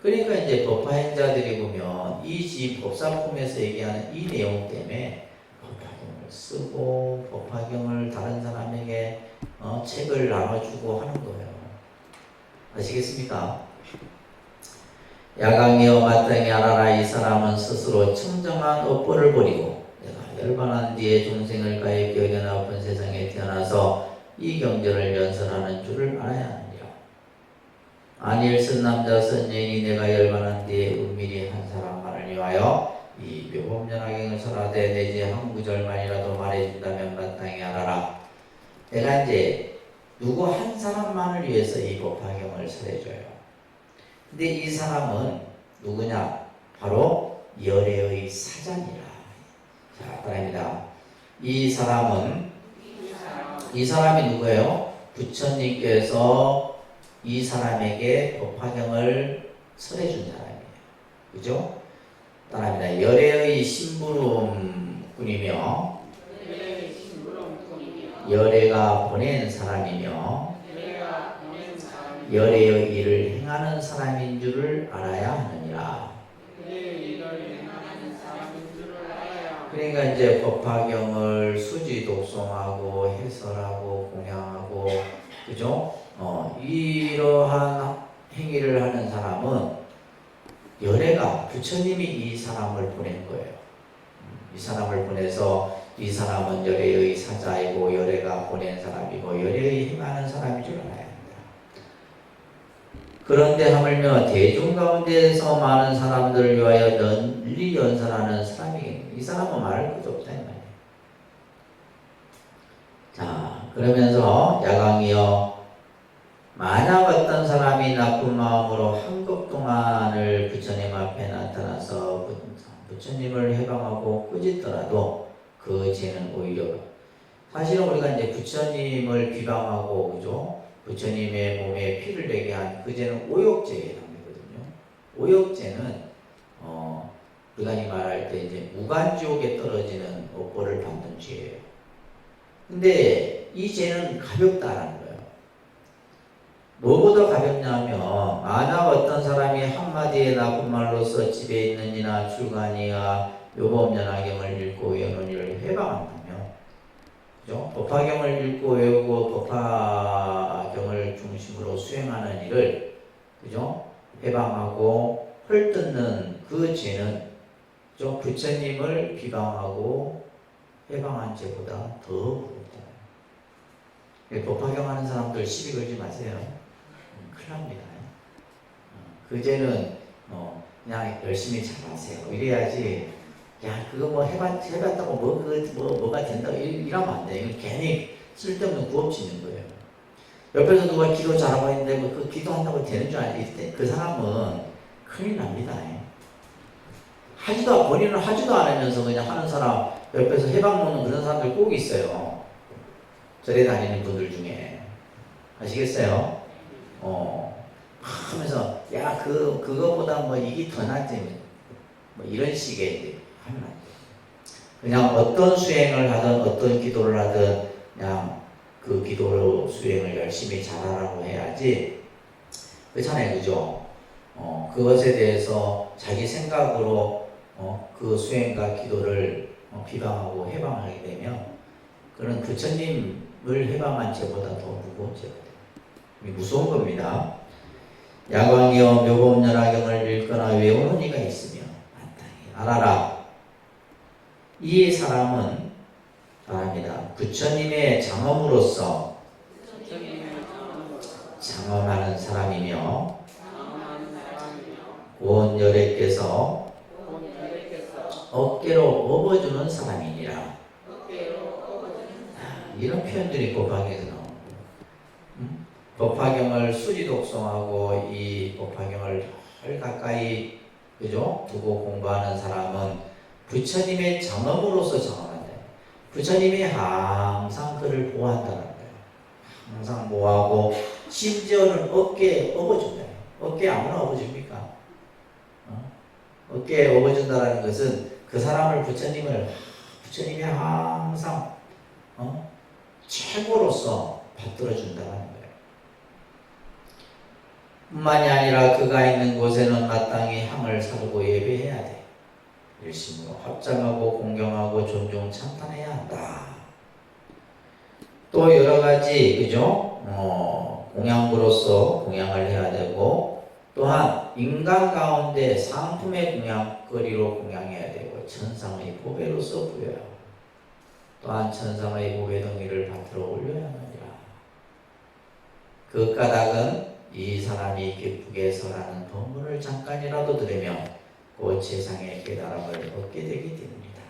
그러니까 이제 법화행자들이 보면 이 법사품에서 얘기하는 이 내용 때문에 법화경을 쓰고 법화경을 다른 사람에게 책을 나눠주고 하는 거예요. 아시겠습니까? 야강이여 마땅히 알아라. 이 사람은 스스로 청정한 업보를 버리고 내가 열반한 뒤에 중생을 가해 여겨 나쁜 세상에 태어나서 이 경전을 연설하는 줄을 알아야 하느니라. 안일 쓴 남자 쓴 여인이 내가 열반한 뒤에 은밀히 한 사람만을 위하여 이 묘법연화경을 설하되 내지 한 구절만이라도 말해준다면 마땅히 알아라. 내가 이제 누구 한 사람만을 위해서 이 법화경을 설해줘요. 근데 이 사람은 누구냐? 바로 열애의 사자니라. 자, 따라합니다. 이 사람이 누구예요? 부처님께서 이 사람에게 법화경을 설해준 사람이에요. 그죠? 따라합니다. 열애의 심부름꾼이며 열애가 보낸 사람이며 열애의 일을 행하는 사람인 줄을 알아야 하느니라. 그러니까 이제 법화경을 수지 독송하고 해설하고 공양하고, 그죠? 이러한 행위를 하는 사람은 열애가 부처님이 이 사람을 보낸 거예요. 이 사람을 보내서 이 사람은 열애의 사자이고 열애가 보낸 사람이고 열애의 행하는 사람인 줄 알아야 합니다. 그런데 하물며 대중 가운데에서 많은 사람들을 위하여 널리 연설하는 사람이겠네. 이 사람은 말할 것도 없다 이 말이에요. 자, 그러면서 야강이여 만약 어떤 사람이 나쁜 마음으로 한국 동안을 부처님 앞에 나타나서 부처님을 해방하고 꾸짖더라도 그 죄는 오히려, 사실은 우리가 이제 부처님을 비방하고, 그죠? 부처님의 몸에 피를 내게 한 그 죄는 오욕죄에 해당되거든요. 오욕죄는 우리가 이 말할 때 이제 무간지옥에 떨어지는 업보를 받는 죄예요. 근데 이 죄는 가볍다라는 거예요. 뭐보다 가볍냐면 만약 어떤 사람이 한마디의 나쁜 말로서 집에 있는 이나 출간이나 묘법연화경을 읽고 외우는 일을 해방한다면, 그죠? 법화경을 읽고 외우고 법화경을 중심으로 수행하는 일을, 그죠? 해방하고 헐뜯는 그 죄는, 그죠? 부처님을 비방하고 해방한 죄보다 더 무겁다. 법화경 하는 사람들 시비 걸지 마세요. 큰일 납니다. 그 죄는 그냥 열심히 잘하세요. 이래야지. 야, 그거 뭐 해봤다고 뭐가 된다 이러면 안 돼. 이건 괜히 쓸데없는 구업짓는 거예요. 옆에서 누가 기도 잘하고 있는데 그 기도한다고 되는 줄 알지? 그 사람은 큰일 납니다. 본인은 하지도 않으면서 그냥 하는 사람, 옆에서 해방 먹는 그런 사람들 꼭 있어요. 절에 다니는 분들 중에. 아시겠어요? 하면서, 야, 그거보다 뭐 이게 더 낫지. 뭐 이런 식의 하면 안 돼. 그냥 어떤 수행을 하든 어떤 기도를 하든 그냥 그 기도 수행을 열심히 잘하라고 해야지. 그렇잖아요. 그죠? 그것에 대해서 자기 생각으로 그 수행과 기도를 비방하고 해방하게 되면 그는 부처님을 해방한 죄보다 더 무거운 죄가 돼요. 무서운 겁니다. 야광이여 묘법연화경을 읽거나 외우는 이가 있으며 마땅히 알아라. 이 사람은 말합니다. 부처님의 장엄으로서 장엄하는 사람이며 고온열애께서 어깨로 업어주는 사람이니라. 이런 표현들이 법화경에서 나옵니다. 법화경을 수지독송하고 이 법화경을 덜 가까이 그죠? 두고 공부하는 사람은 부처님의 장엄으로서 장엄한다. 부처님이 항상 그를 보호한다는 거예요. 항상 보호하고 심지어는 어깨에 업어준다. 어깨에 아무나 업어줍니까? 어깨에 업어준다는 것은 그 사람을 부처님이 항상 최고로서 받들어준다는 거예요. 뿐만이 아니라 그가 있는 곳에는 마땅히 향을 사르고 예배해야 돼. 열심으로 합장하고 공경하고 존중 찬탄해야 한다. 또 여러 가지 그죠? 공양으로서 공양을 해야 되고 또한 인간 가운데 상품의 공양거리로 공양해야 되고 천상의 보배로서 부여하고 또한 천상의 보배 덩이를 받들어 올려야 하느니라. 그 까닭은 이 사람이 기쁘게 설하는 법문을 잠깐이라도 들으면 그 세상의 깨달음을 얻게 되게 됩니다.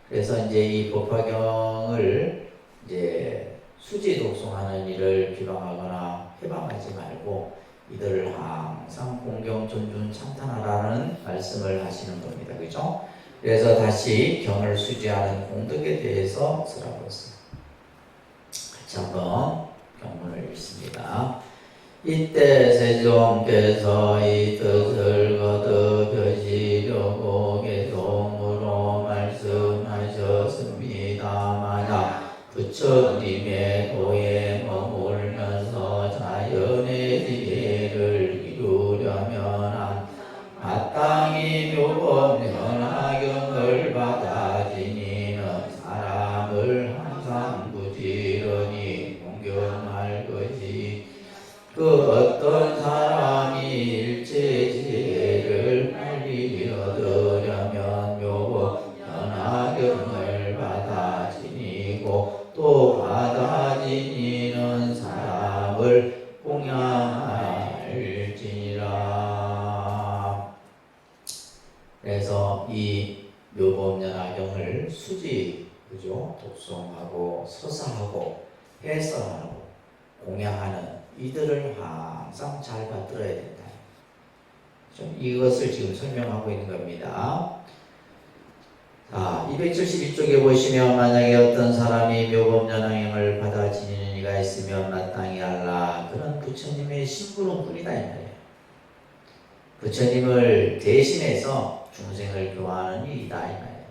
그래서 이제 이 법화경을 이제 수지 독송하는 일을 비방하거나 해방하지 말고 이들을 항상 공경, 존중, 찬탄하라는 말씀을 하시는 겁니다. 그죠? 그래서 다시 경을 수지하는 공덕에 대해서 쓰라고 했어요. 같이 한번 경문을 읽습니다. 이때 세종께서 이 뜻을 거듭하시려고 계속으로 말씀하셨습니다. 만약 부처님의 도에 머물면서 자연의 지혜를 이루려면 마땅히 묘법연화경을 받아 지니는 사람을 항상 부지런히 공경할 것이 그 어떤 사람이 일체 지혜를 빨리 얻으려면 묘법연화경을 받아 지니고 또 받아 지니는 사람을 공양할지니라. 그래서 이 묘법연화경을 수지 그죠? 독송하고 서사하고 해설하고 공양하는 이들을 항상 잘 받들어야 된다. 좀 이것을 지금 설명하고 있는 겁니다. 자, 271쪽에 보시면 만약에 어떤 사람이 묘법연화경을 받아 지니는 이가 있으면 마땅히 알라. 그런 부처님의 심부름꾼이다 이 말이에요. 부처님을 대신해서 중생을 교화하는 이이다 이 말이에요.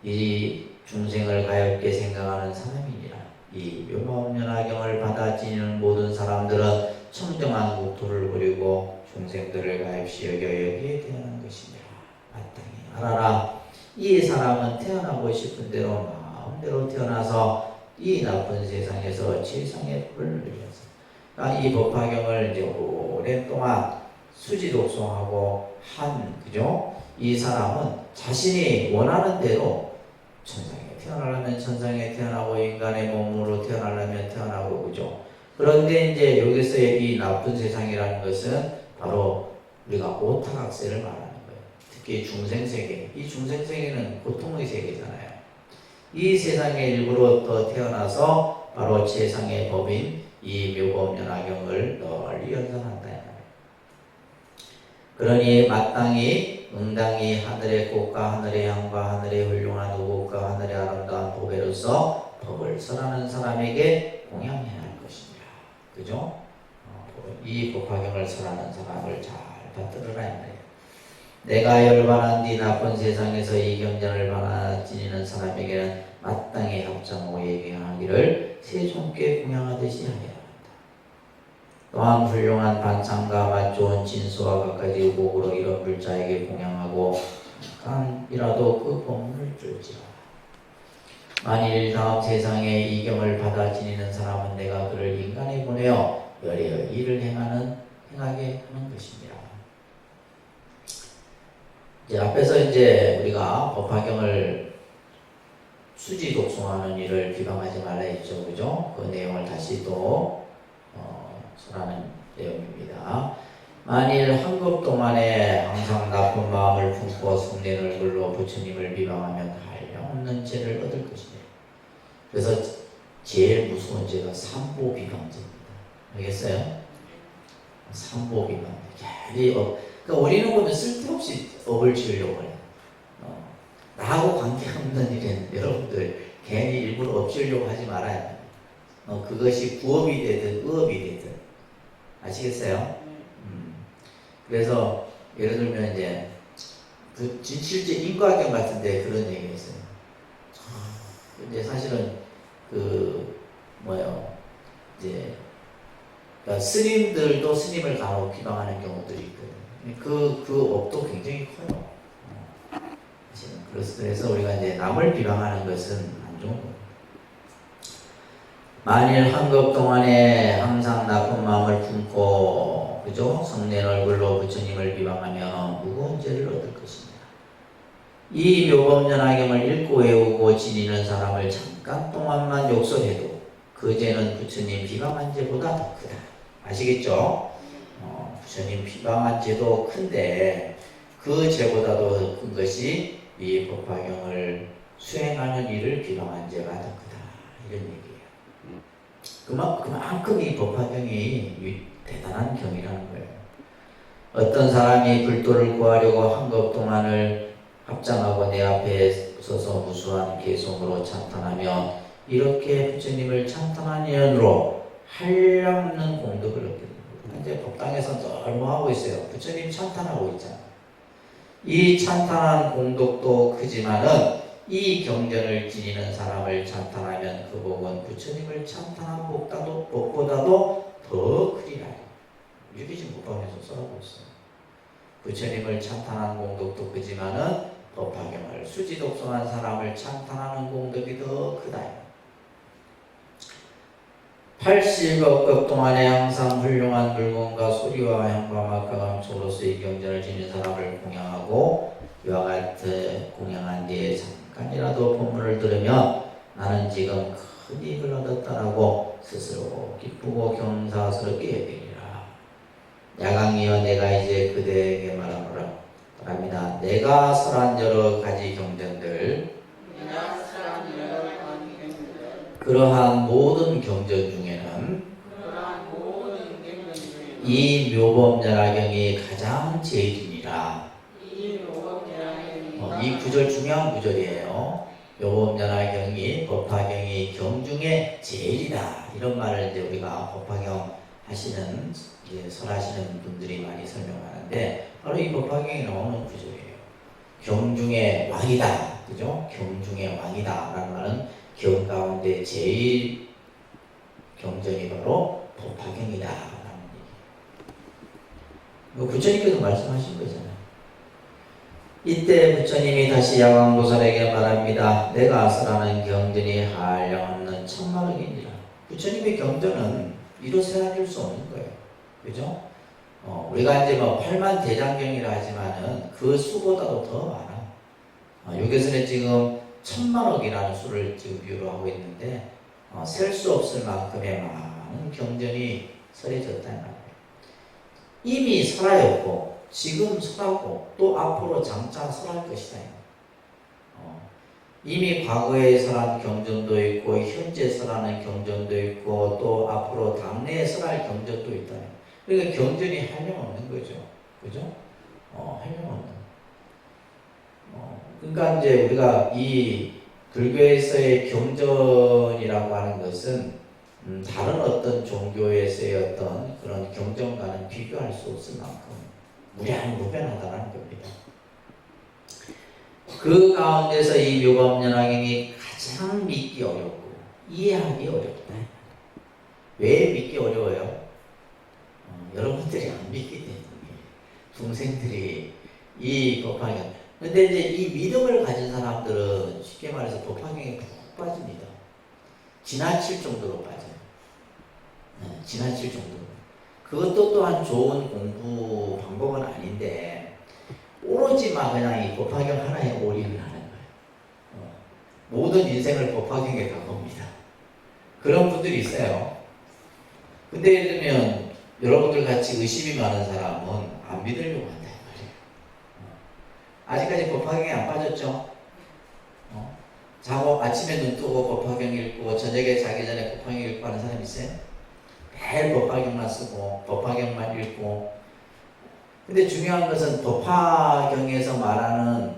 이 중생을 가엽게 생각하는 사람이니라. 이 묘법연화경을 받아 지니는 모든 사람들은 청정한 국토를 버리고 중생들을 가엾이 여겨 여기에 태어난 것이니라. 마땅히 알아라. 이 사람은 태어나고 싶은 대로 마음대로 태어나서 이 나쁜 세상에서 지상의 법을 누려서 그러니까 이 법화경을 이제 오랫동안 수지 독송하고 한 그죠? 이 사람은 자신이 원하는 대로 천상에 태어나려면 천상에 태어나고 인간의 몸으로 태어나려면 태어나고 그죠? 그런데 이제 여기서 이 나쁜 세상이라는 것은 바로 우리가 오타각세를 말하는 거예요. 특히 중생세계, 이 중생세계는 고통의 세계잖아요. 이 세상에 일부러 또 태어나서 바로 세상의 법인 이 묘법연화경을 널리 연산한다. 그러니 마땅히 응당히 하늘의 꽃과 하늘의 향과 하늘의 훌륭한 우곡과 하늘의 아름다운 보배로서 법을 설하는 사람에게 공양해야 할 것이니라. 그죠? 이 법화경을 설하는 사람을 잘 받들으라 말이에요. 내가 열반한 뒤 나쁜 세상에서 이 경전을 받아 지니는 사람에게는 마땅히 합장하고 예경하기를 세종께 공양하듯이 하여야 한다. 또한 훌륭한 반찬과 맛 좋은 진수와 갖가지 우곡으로 이런 불자에게 공양하고 잠깐이라도 그 법문을 들을지라. 만일 다음 세상에 이경을 받아 지니는 사람은 내가 그를 인간에 보내어 열의 일을 행하게 하는 것입니다. 이제 앞에서 이제 우리가 법화경을 수지 독송하는 일을 비방하지 말라 했죠, 그죠? 그 내용을 다시 또 설하는 내용입니다. 만일 한 것 동안에 항상 나쁜 마음을 품고 성낸 얼굴로 부처님을 비방하면 한량없는 죄를 얻을 것이다. 그래서 제일 무서운 죄가 삼보 비방죄입니다. 알겠어요? 삼보 비방. 그러니까 우리는 보면 쓸데없이 업을 지으려고 해요. 나하고 관계없는 일은 여러분들 괜히 일부러 업 지으려고 하지 말아야 돼요. 그것이 부업이 되든 의업이 되든. 아시겠어요? 그래서 예를 들면 이제 실제 인과경 같은데 그런 얘기가 있어요. 근데 사실은 이제 그러니까 스님들도 스님을 간혹 비방하는 경우들이 있거든요. 그 업도 굉장히 커요. 그래서 우리가 이제 남을 비방하는 것은 안 좋은 거예요. 만일 한 것 동안에 항상 나쁜 마음을 품고 그죠? 성낸 얼굴로 부처님을 비방하며 무거운 죄를 얻을 것입니다. 이 묘법연화경을 읽고 외우고 지니는 사람을 잠깐 동안만 욕설해도 그 죄는 부처님 비방한 죄보다 더 크다. 아시겠죠? 부처님 비방한 죄도 큰데 그 죄보다도 큰 것이 이 법화경을 수행하는 일을 비방한 죄가 더 크다. 이런 얘기예요. 그만큼 이 법화경이 대단한 경이라는 거예요. 어떤 사람이 불도를 구하려고 한 것 동안을 합장하고 내 앞에 서서 무수한 개송으로 찬탄하며 이렇게 부처님을 찬탄한 인연으로 한량없는 공덕을 얻게 됩니다. 이제 법당에서 늘 뭐 하고 있어요? 부처님 찬탄하고 있잖아요. 이 찬탄한 공덕도 크지만은 이 경전을 지니는 사람을 찬탄하면 그 복은 부처님을 찬탄한 복보다도 더 크리라. 이렇게 지금 법화경에서 써하고 있어요. 부처님을 찬탄한 공덕도 크지만은 법화경을 수지 독송한 사람을 찬탄하는 공덕이 더 크다. 80억 급 동안에 항상 훌륭한 물건과 소리와 향과 막강한 소로서 이 경전을 지닌 사람을 공양하고 이와 같이 공양한 뒤에 잠깐이라도 법문을 들으면 나는 지금 큰 이익을 얻었다라고 스스로 기쁘고 경사스럽게 여기리라. 야강이여 내가 이제 그대에게 말하노라. 바랍니다. 내가 설한 여러 가지 경전들 그러한 모든 경전 중에는 이 묘법연화경이 가장 제일이니라. 이 구절 중요한 구절이에요. 묘법연화경이 법화경이 경 중에 제일이다. 이런 말을 이제 우리가 법화경 하시는 설하시는 분들이 많이 설명하는데 바로 이 법화경에 나오는 구절이에요. 경 중에 왕이다. 그죠? 경 중에 왕이다. 라는 말은 경 가운데 제일 경전이 바로 법화경이다. 라는 얘기예요. 부처님께서 말씀하신 거잖아요. 이때 부처님이 다시 야광보살에게 말합니다. 내가 설하는 경전이 한량없는 천만억이니라. 부처님의 경전은 이루어서 아닐 수 없는 거예요. 그죠? 우리가 이제 뭐 8만 대장경이라 하지만은 그 수보다도 더 많아. 여기서는 지금 1000만억이라는 수를 지금 비유로 하고 있는데 셀 수 없을 만큼의 많은 경전이 설해졌다는 말이에요. 이미 설하였고 지금 설하고 또 앞으로 장차 설할 것이다. 이미 과거에 설한 경전도 있고 현재 설하는 경전도 있고 또 앞으로 당내에 설할 경전도 있다. 그러니까 경전이 한량없는 거죠. 그죠? 한량없는. 그러니까 이제 우리가 이 불교에서의 경전이라고 하는 것은 다른 어떤 종교에서의 어떤 그런 경전과는 비교할 수 없을 만큼 무량무변하다는 겁니다. 그 가운데서 이 묘법연화경이 가장 믿기 어렵고 이해하기 어렵다. 왜 믿기 어려워요? 여러분들이 안 믿기 때문에. 중생들이 이 법화경 근데 이제 이 믿음을 가진 사람들은 쉽게 말해서 법화경에 푹 빠집니다. 지나칠 정도로 빠져요. 지나칠 정도로. 그것도 또한 좋은 공부 방법은 아닌데 오로지 막 그냥 이 법화경 하나에 올인을 하는 거예요. 모든 인생을 법화경에 다 겁니다. 그런 분들이 있어요. 근데 예를 들면 여러분들 같이 의심이 많은 사람은 안 믿으려고 한다 이 말이에요. 아직까지 법화경에 안 빠졌죠? 자고 아침에 눈 뜨고 법화경 읽고 저녁에 자기 전에 법화경 읽고 하는 사람 있어요? 매일 법화경만 쓰고 법화경만 읽고. 근데 중요한 것은 법화경에서 말하는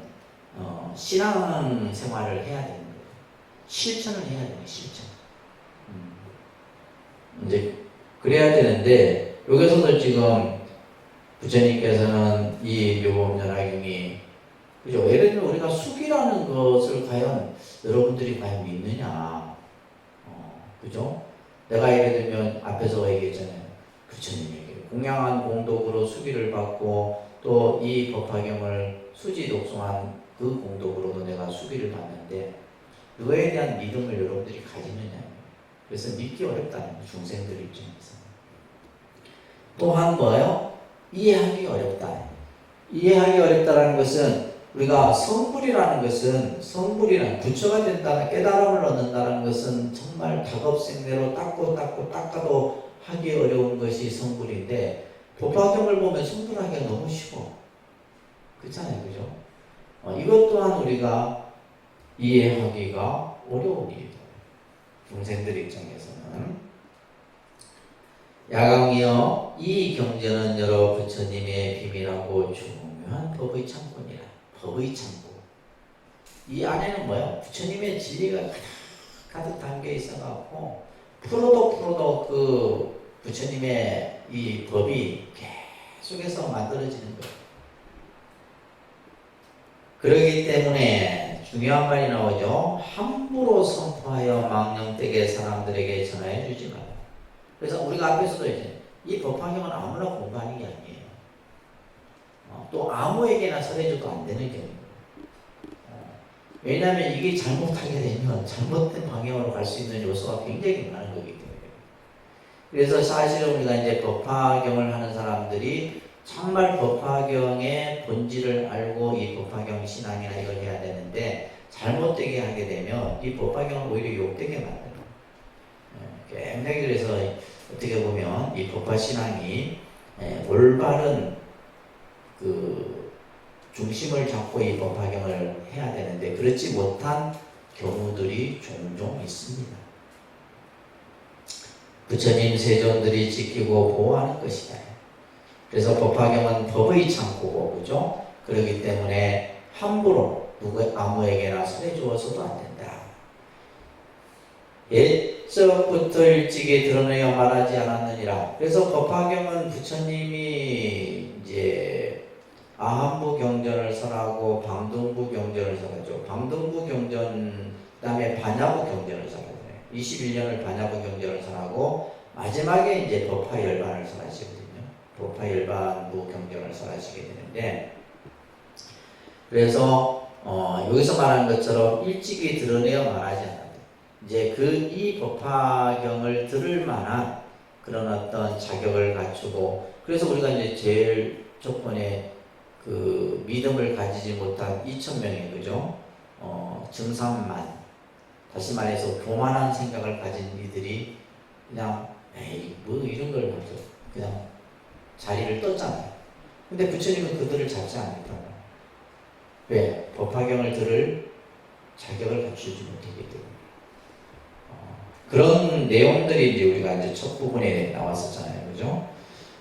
신앙 생활을 해야 되는 거예요. 실천을 해야 되는 거예요. 실천. 이제 그래야 되는데 여기서도 지금 부처님께서는 이 묘법연화경이 그죠? 예를 들면 우리가 숙이라는 것을 과연 여러분들이 과연 믿느냐? 그죠? 내가 예를 들면 앞에서 얘기했잖아요. 부처님에게 공양한 공덕으로 수기를 받고 또 이 법화경을 수지 독송한 그 공덕으로도 내가 수기를 받는데 그거에 대한 믿음을 여러분들이 가지느냐. 그래서 믿기 어렵다는 거예요. 중생들 입장에서. 또한 뭐예요? 이해하기 어렵다. 이해하기 어렵다는 것은 우리가 성불이라는 것은 성불이란 부처가 된다는 깨달음을 얻는다는 것은 정말 작업생대로 닦아도 하기 어려운 것이 성불인데 법화경을 보면 성불하기가 너무 쉬워. 그렇잖아요, 그죠? 이것 또한 우리가 이해하기가 어려운 일이에요. 중생들 입장에서는. 야강이여 이 경전은 여러 부처님의 비밀하고 중요한 법의 창고니라. 법의 창고. 이 안에는 뭐야? 부처님의 진리가 가득 담겨 있어갖고 풀어도 그 부처님의 이 법이 계속해서 만들어지는 거예요. 그렇기 때문에 중요한 말이 나오죠. 함부로 선포하여 망령되게 사람들에게 전하여 주지 마라. 그래서 우리가 앞에서도 이제 이 법화경은 아무나 공부하는 게 아니에요. 또 아무에게나 설해줘도 안 되는 경우예요. 왜냐하면 이게 잘못하게 되면 잘못된 방향으로 갈 수 있는 요소가 굉장히 많은 거기 때문에. 그래서 사실은 우리가 이제 법화경을 하는 사람들이 정말 법화경의 본질을 알고 이 법화경 신앙이나 이걸 해야 되는데 잘못되게 하게 되면 이 법화경을 오히려 욕되게 만들어요. 굉장히 그래서 어떻게 보면 이 법화 신앙이 올바른 그 중심을 잡고 이 법화경을 해야 되는데 그렇지 못한 경우들이 종종 있습니다. 부처님 세존들이 지키고 보호하는 것이다. 그래서 법화경은 법의 창고고, 그죠? 그렇기 때문에 함부로 아무에게나 설해 주어서도 안 된다. 옛적부터 일찍이 드러내어 말하지 않았느니라. 그래서 법화경은 부처님이 이제 아한부 경전을 설하고 방등부 경전을 설하죠. 방등부 경전 그다음에 반야부 경전을 설하잖아요. 21년을 반야부 경전을 설하고 마지막에 이제 법화열반을 설하시거든요. 법화열반부 경전을 설하시게 되는데 그래서 여기서 말하는 것처럼 일찍이 드러내어 말하지 않았다. 이제 이 법화경을 들을 만한 그런 어떤 자격을 갖추고 그래서 우리가 이제 제일 조건에 그 믿음을 가지지 못한 2,000명이 그죠? 증산만 다시 말해서 교만한 생각을 가진 이들이 그냥 에이 뭐 이런 걸 하죠. 그냥 자리를 떴잖아요. 근데 부처님은 그들을 잡지 않았다고. 왜? 법화경을 들을 자격을 갖추지 못했기 때문에. 그런 내용들이 이제 우리가 이제 첫 부분에 나왔었잖아요. 그죠?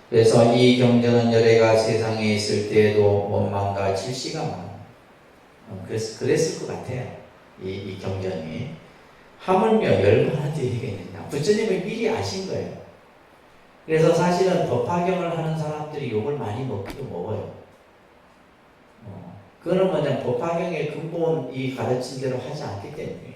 그래서 이 경전은 열애가 세상에 있을 때에도 원망과 질시가 많아. 그랬을 것 같아요. 이 경전이. 하물며 열반한 뒤에가 있느냐. 부처님은 미리 아신 거예요. 그래서 사실은 법화경을 하는 사람들이 욕을 많이 먹기도 먹어요. 그거는 뭐냐, 법화경의 근본 이 가르친 대로 하지 않기 때문이에요.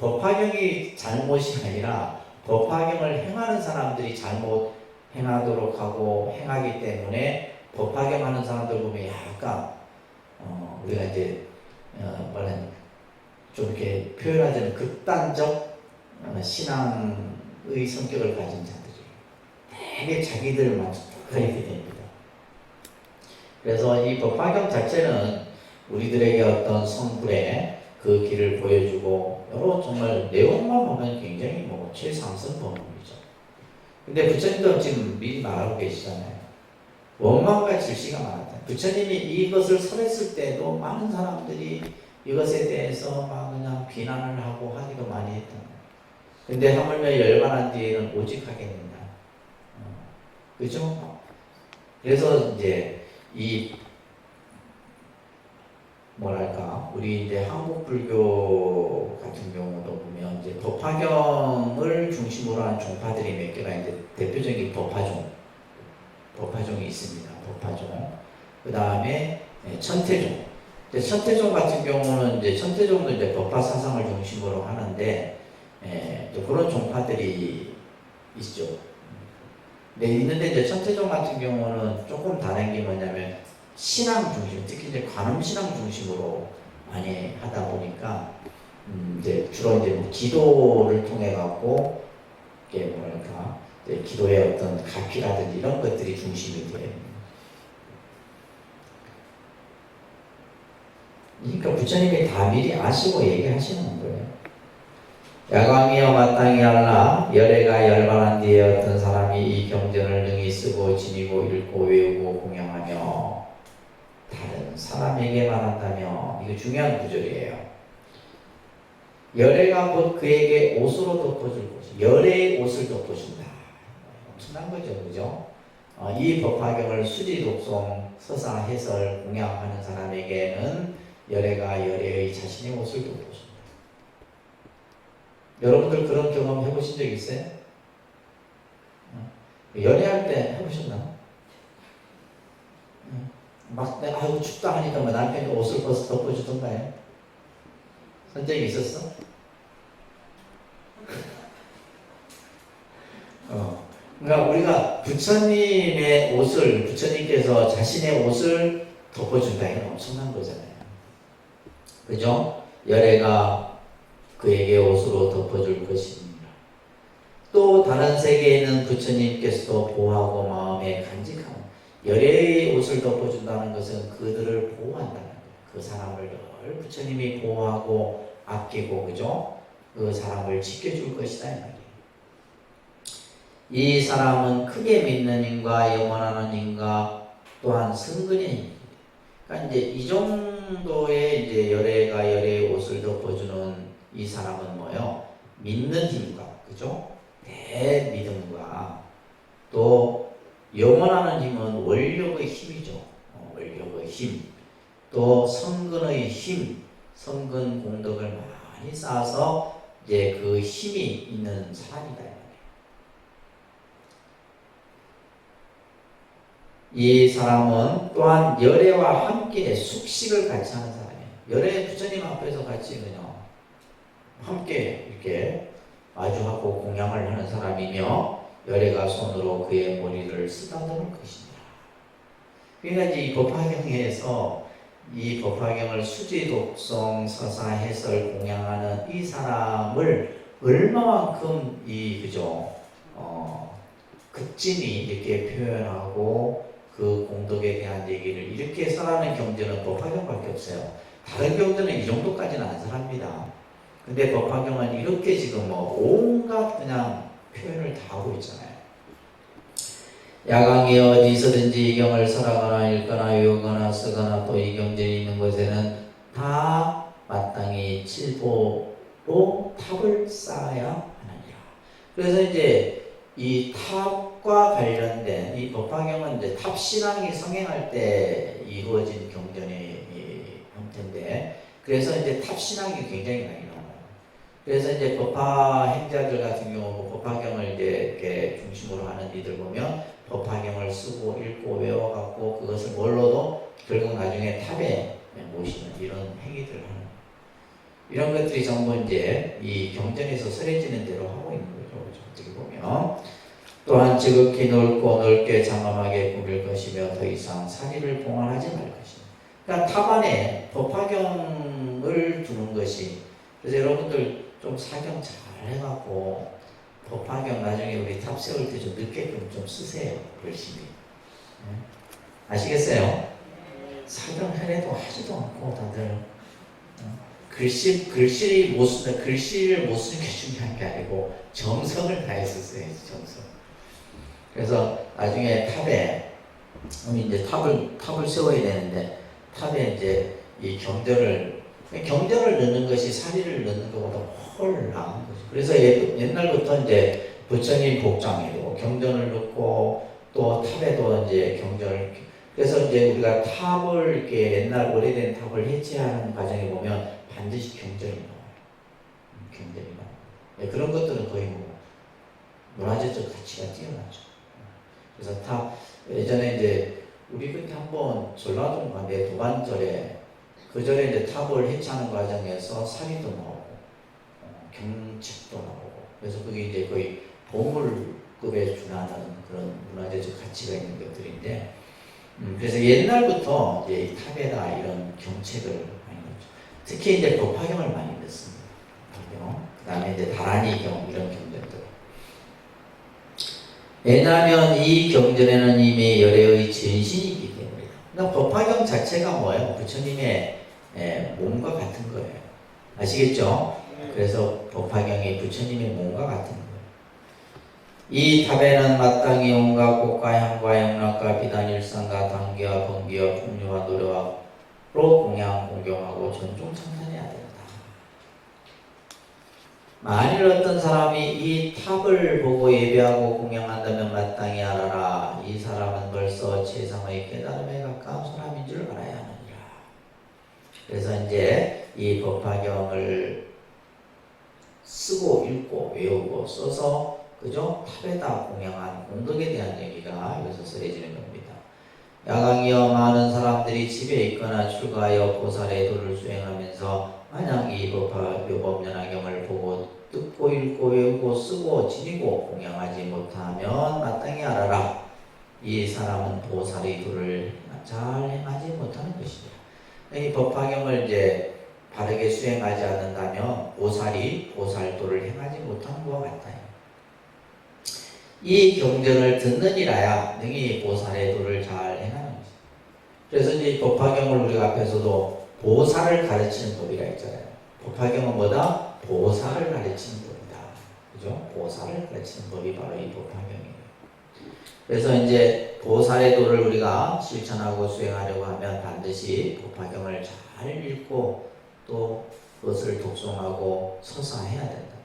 법화경이 잘못이 아니라 법화경을 행하는 사람들이 잘못 행하도록 하고 행하기 때문에 법화경하는 사람들 보면 약간 우리가 이제 뭐는 좀 이렇게 표현하자면 극단적 신앙의 성격을 가진 자들이 되게 자기들만 그렇게 됩니다. 그래서 이 법화경 자체는 우리들에게 어떤 성불의 그 길을 보여주고 여러 정말 내용만 보면 굉장히 뭐 최상승 법문이죠. 근데 부처님도 지금 미리 말하고 계시잖아요. 원망과 질시가 많았다. 부처님이 이것을 설했을 때도 많은 사람들이 이것에 대해서 막 그냥 비난을 하고 하기도 많이 했다. 근데 하물며 열반한 뒤에는 오직 하겠느냐. 그죠? 그래서 이제 이 뭐랄까 우리 이제 한국 불교 같은 경우도 보면 이제 법화경을 중심으로 한 종파들이 몇 개가 이제 대표적인 법화종이 있습니다. 법화종. 그 다음에 천태종. 이제 천태종 같은 경우는 이제 천태종도 이제 법화 사상을 중심으로 하는데 그런 종파들이 있죠. 근데 있는데 이제 천태종 같은 경우는 조금 다른 게 뭐냐면 신앙 중심, 특히 이제 관음 신앙 중심으로 많이 하다 보니까 이제 주로 이제 뭐 기도를 통해 갖고 이게 뭐랄까 이제 기도의 어떤 가피라든지 이런 것들이 중심이 돼요. 그러니까 부처님이 다 미리 아시고 얘기하시는 거예요. 야광이여 마땅히 알라. 열애가 열반한 뒤에 어떤 사람이 이 경전을 능히 쓰고 지니고 읽고 외우고 공양하며 다른 사람에게 말한다며. 이거 중요한 구절이에요. 열애가 곧 그에게 옷으로 덮어줄 것이. 열애의 옷을 덮어준다. 엄청난 거죠, 그죠? 이 법화경을 수지 독송 서사 해설 공양하는 사람에게는 열애가 열애의 자신의 옷을 덮어준다. 여러분들 그런 경험 해보신 적 있어요? 연애할 때 해보셨나? 막 내가 아이고 춥다 하니까 뭐 남편이 옷을 벗어 덮어주던가요? 선 적이 있었어? 그러니까 우리가 부처님의 옷을 부처님께서 자신의 옷을 덮어준다. 이건 엄청난 거잖아요. 그죠? 열애가 그에게 옷으로 덮어줄 것입니다. 또 다른 세계에는 부처님께서도 보호하고 마음에 간직함. 열애의 옷을 덮어준다는 것은 그들을 보호한다는 거예요. 그 사람을 늘 부처님이 보호하고 아끼고 그죠? 그 사람을 지켜줄 것이다 이 말이에요. 이 사람은 크게 믿는 인과 영원하는 인과 또한 승근의. 그러니까 이제 이 정도의 이제 열애가 열애의 옷을 덮어주는 이 사람은 뭐요? 믿는 힘과 그죠? 대믿음과 또 영원하는 힘은 원력의 힘이죠. 원력의 힘. 또 성근의 힘, 성근 공덕을 많이 쌓아서 이제 그 힘이 있는 사람이다. 이 사람은 또한 열애와 함께 숙식을 같이 하는 사람이에요. 열애 부처님 앞에서 같이 그냥 함께 이렇게 마주하고 공양을 하는 사람이며 열애가 손으로 그의 머리를 쓰다듬을 것입니다. 그러니까 이제 이 법화경에서 이 법화경을 수지 독송 서사 해설 공양하는 이 사람을 얼마만큼 이 그죠 극진히 이렇게 표현하고 그 공덕에 대한 얘기를 이렇게 설하는 경전은 법화경밖에 없어요. 다른 경전은 이 정도까지는 안 설합니다. 근데 법화경은 이렇게 지금 뭐 온갖 그냥 표현을 다 하고 있잖아요. 야광이 어디서든지 이 경을 설하거나 읽거나 외우거나 쓰거나 또 이 경전이 있는 곳에는 다 마땅히 칠보로 탑을 쌓아야 하느니라. 그래서 이제 이 탑과 관련된 이 법화경은 이제 탑신앙이 성행할 때 이루어진 경전의 형태인데, 그래서 이제 탑신앙이 굉장히 많이 나와요. 그래서 이제 법화 행자들 같은 경우 법화경을 이제 이렇게 중심으로 하는 이들 보면 법화경을 쓰고 읽고 외워갖고 그것을 뭘로도 결국 나중에 탑에 모시는 이런 행위들을 하는 이런 것들이 전부 이제 이 경전에서 설해지는 대로 하고 있는 거죠. 어떻게 보면 또한 지극히 넓고 넓게 장엄하게 꾸밀 것이며 더 이상 사리를 봉헌하지 말 것이다. 그러니까 탑 안에 법화경을 두는 것이, 그래서 여러분들 좀 사경 잘 해갖고 법화경 나중에 우리 탑 세울 때 좀 늦게끔 좀 쓰세요. 열심히. 아시겠어요? 사경 해내도 하지도 않고 다들 글씨를 못 쓰는 게 중요한 게 아니고 정성을 다해서 써야지, 정성. 그래서 나중에 탑에 이제 탑을 세워야 되는데 탑에 이제 이 경전을 넣는 것이 사리를 넣는 것보다 훨 나은 거죠. 그래서 옛날부터 이제 부처님 복장에도 경전을 넣고 또 탑에도 이제 경전을, 그래서 이제 우리가 탑을 이렇게 옛날 오래된 탑을 해체하는 과정에 보면 반드시 경전이 나와요. 경전이 나와요. 네, 그런 것들은 거의 뭐 문화재적 가치가 뛰어나죠. 그래서 탑, 예전에 이제 우리 그때 한번 전라도 가는데 도반절에 그 전에 이제 탑을 해체하는 과정에서 사리도 나오고 경책도 나오고, 그래서 그게 이제 거의 보물급에 준하는 그런 문화재적 가치가 있는 것들인데, 그래서 옛날부터 이제 이 탑에다 이런 경책을 많이 넣죠. 특히 이제 법화경을 많이 넣습니다. 그 다음에 이제 다란이경 이런 경전들. 왜냐하면 이 경전에는 이미 열애의 전신이기 때문이다. 그러니까 법화경 자체가 뭐예요? 부처님의 몸과 같은 거예요. 아시겠죠? 그래서 법화경이 부처님의 몸과 같은 거예요. 이 탑에는 마땅히 온갖 꽃과 향과 영락과 비단 일상과 단기와 번기와 풍류와 노래와 로 공양 공경하고 전종 참선해야 된다. 만일 어떤 사람이 이 탑을 보고 예배하고 공양한다면 마땅히 알아라. 이 사람은 벌써 최상의 깨달음에 가까운 사람인 줄 알아야 하느니라. 그래서 이제 이 법화경을 쓰고 읽고 외우고 써서 그죠? 탑에다 공양한 공덕에 대한 얘기가 여기서 쓰여지는 겁니다. 야광이여 많은 사람들이 집에 있거나 출가하여 보살의 도를 수행하면서 만약 이 묘법연화경을 보고 듣고 읽고 외우고 쓰고 지니고 공양하지 못하면 마땅히 알아라. 이 사람은 보살의 도를 잘 행하지 못하는 것이다. 이 법화경을 이제 바르게 수행하지 않는다면 보살이 보살도를 행하지 못하는 것과 같아요. 이 경전을 듣느니라야 능히 보살의 도를 잘 행하는 것이다. 그래서 이제 법화경을 우리가 앞에서도 보살을 가르치는 법이라 했잖아요. 법화경은 뭐다? 보살을 가르치는 법이다. 그죠? 보살을 가르치는 법이 바로 이 법화경이에요. 그래서 이제 보살의 도를 우리가 실천하고 수행하려고 하면 반드시 법화경을 잘 읽고 또 그것을 독송하고 서사해야 된다.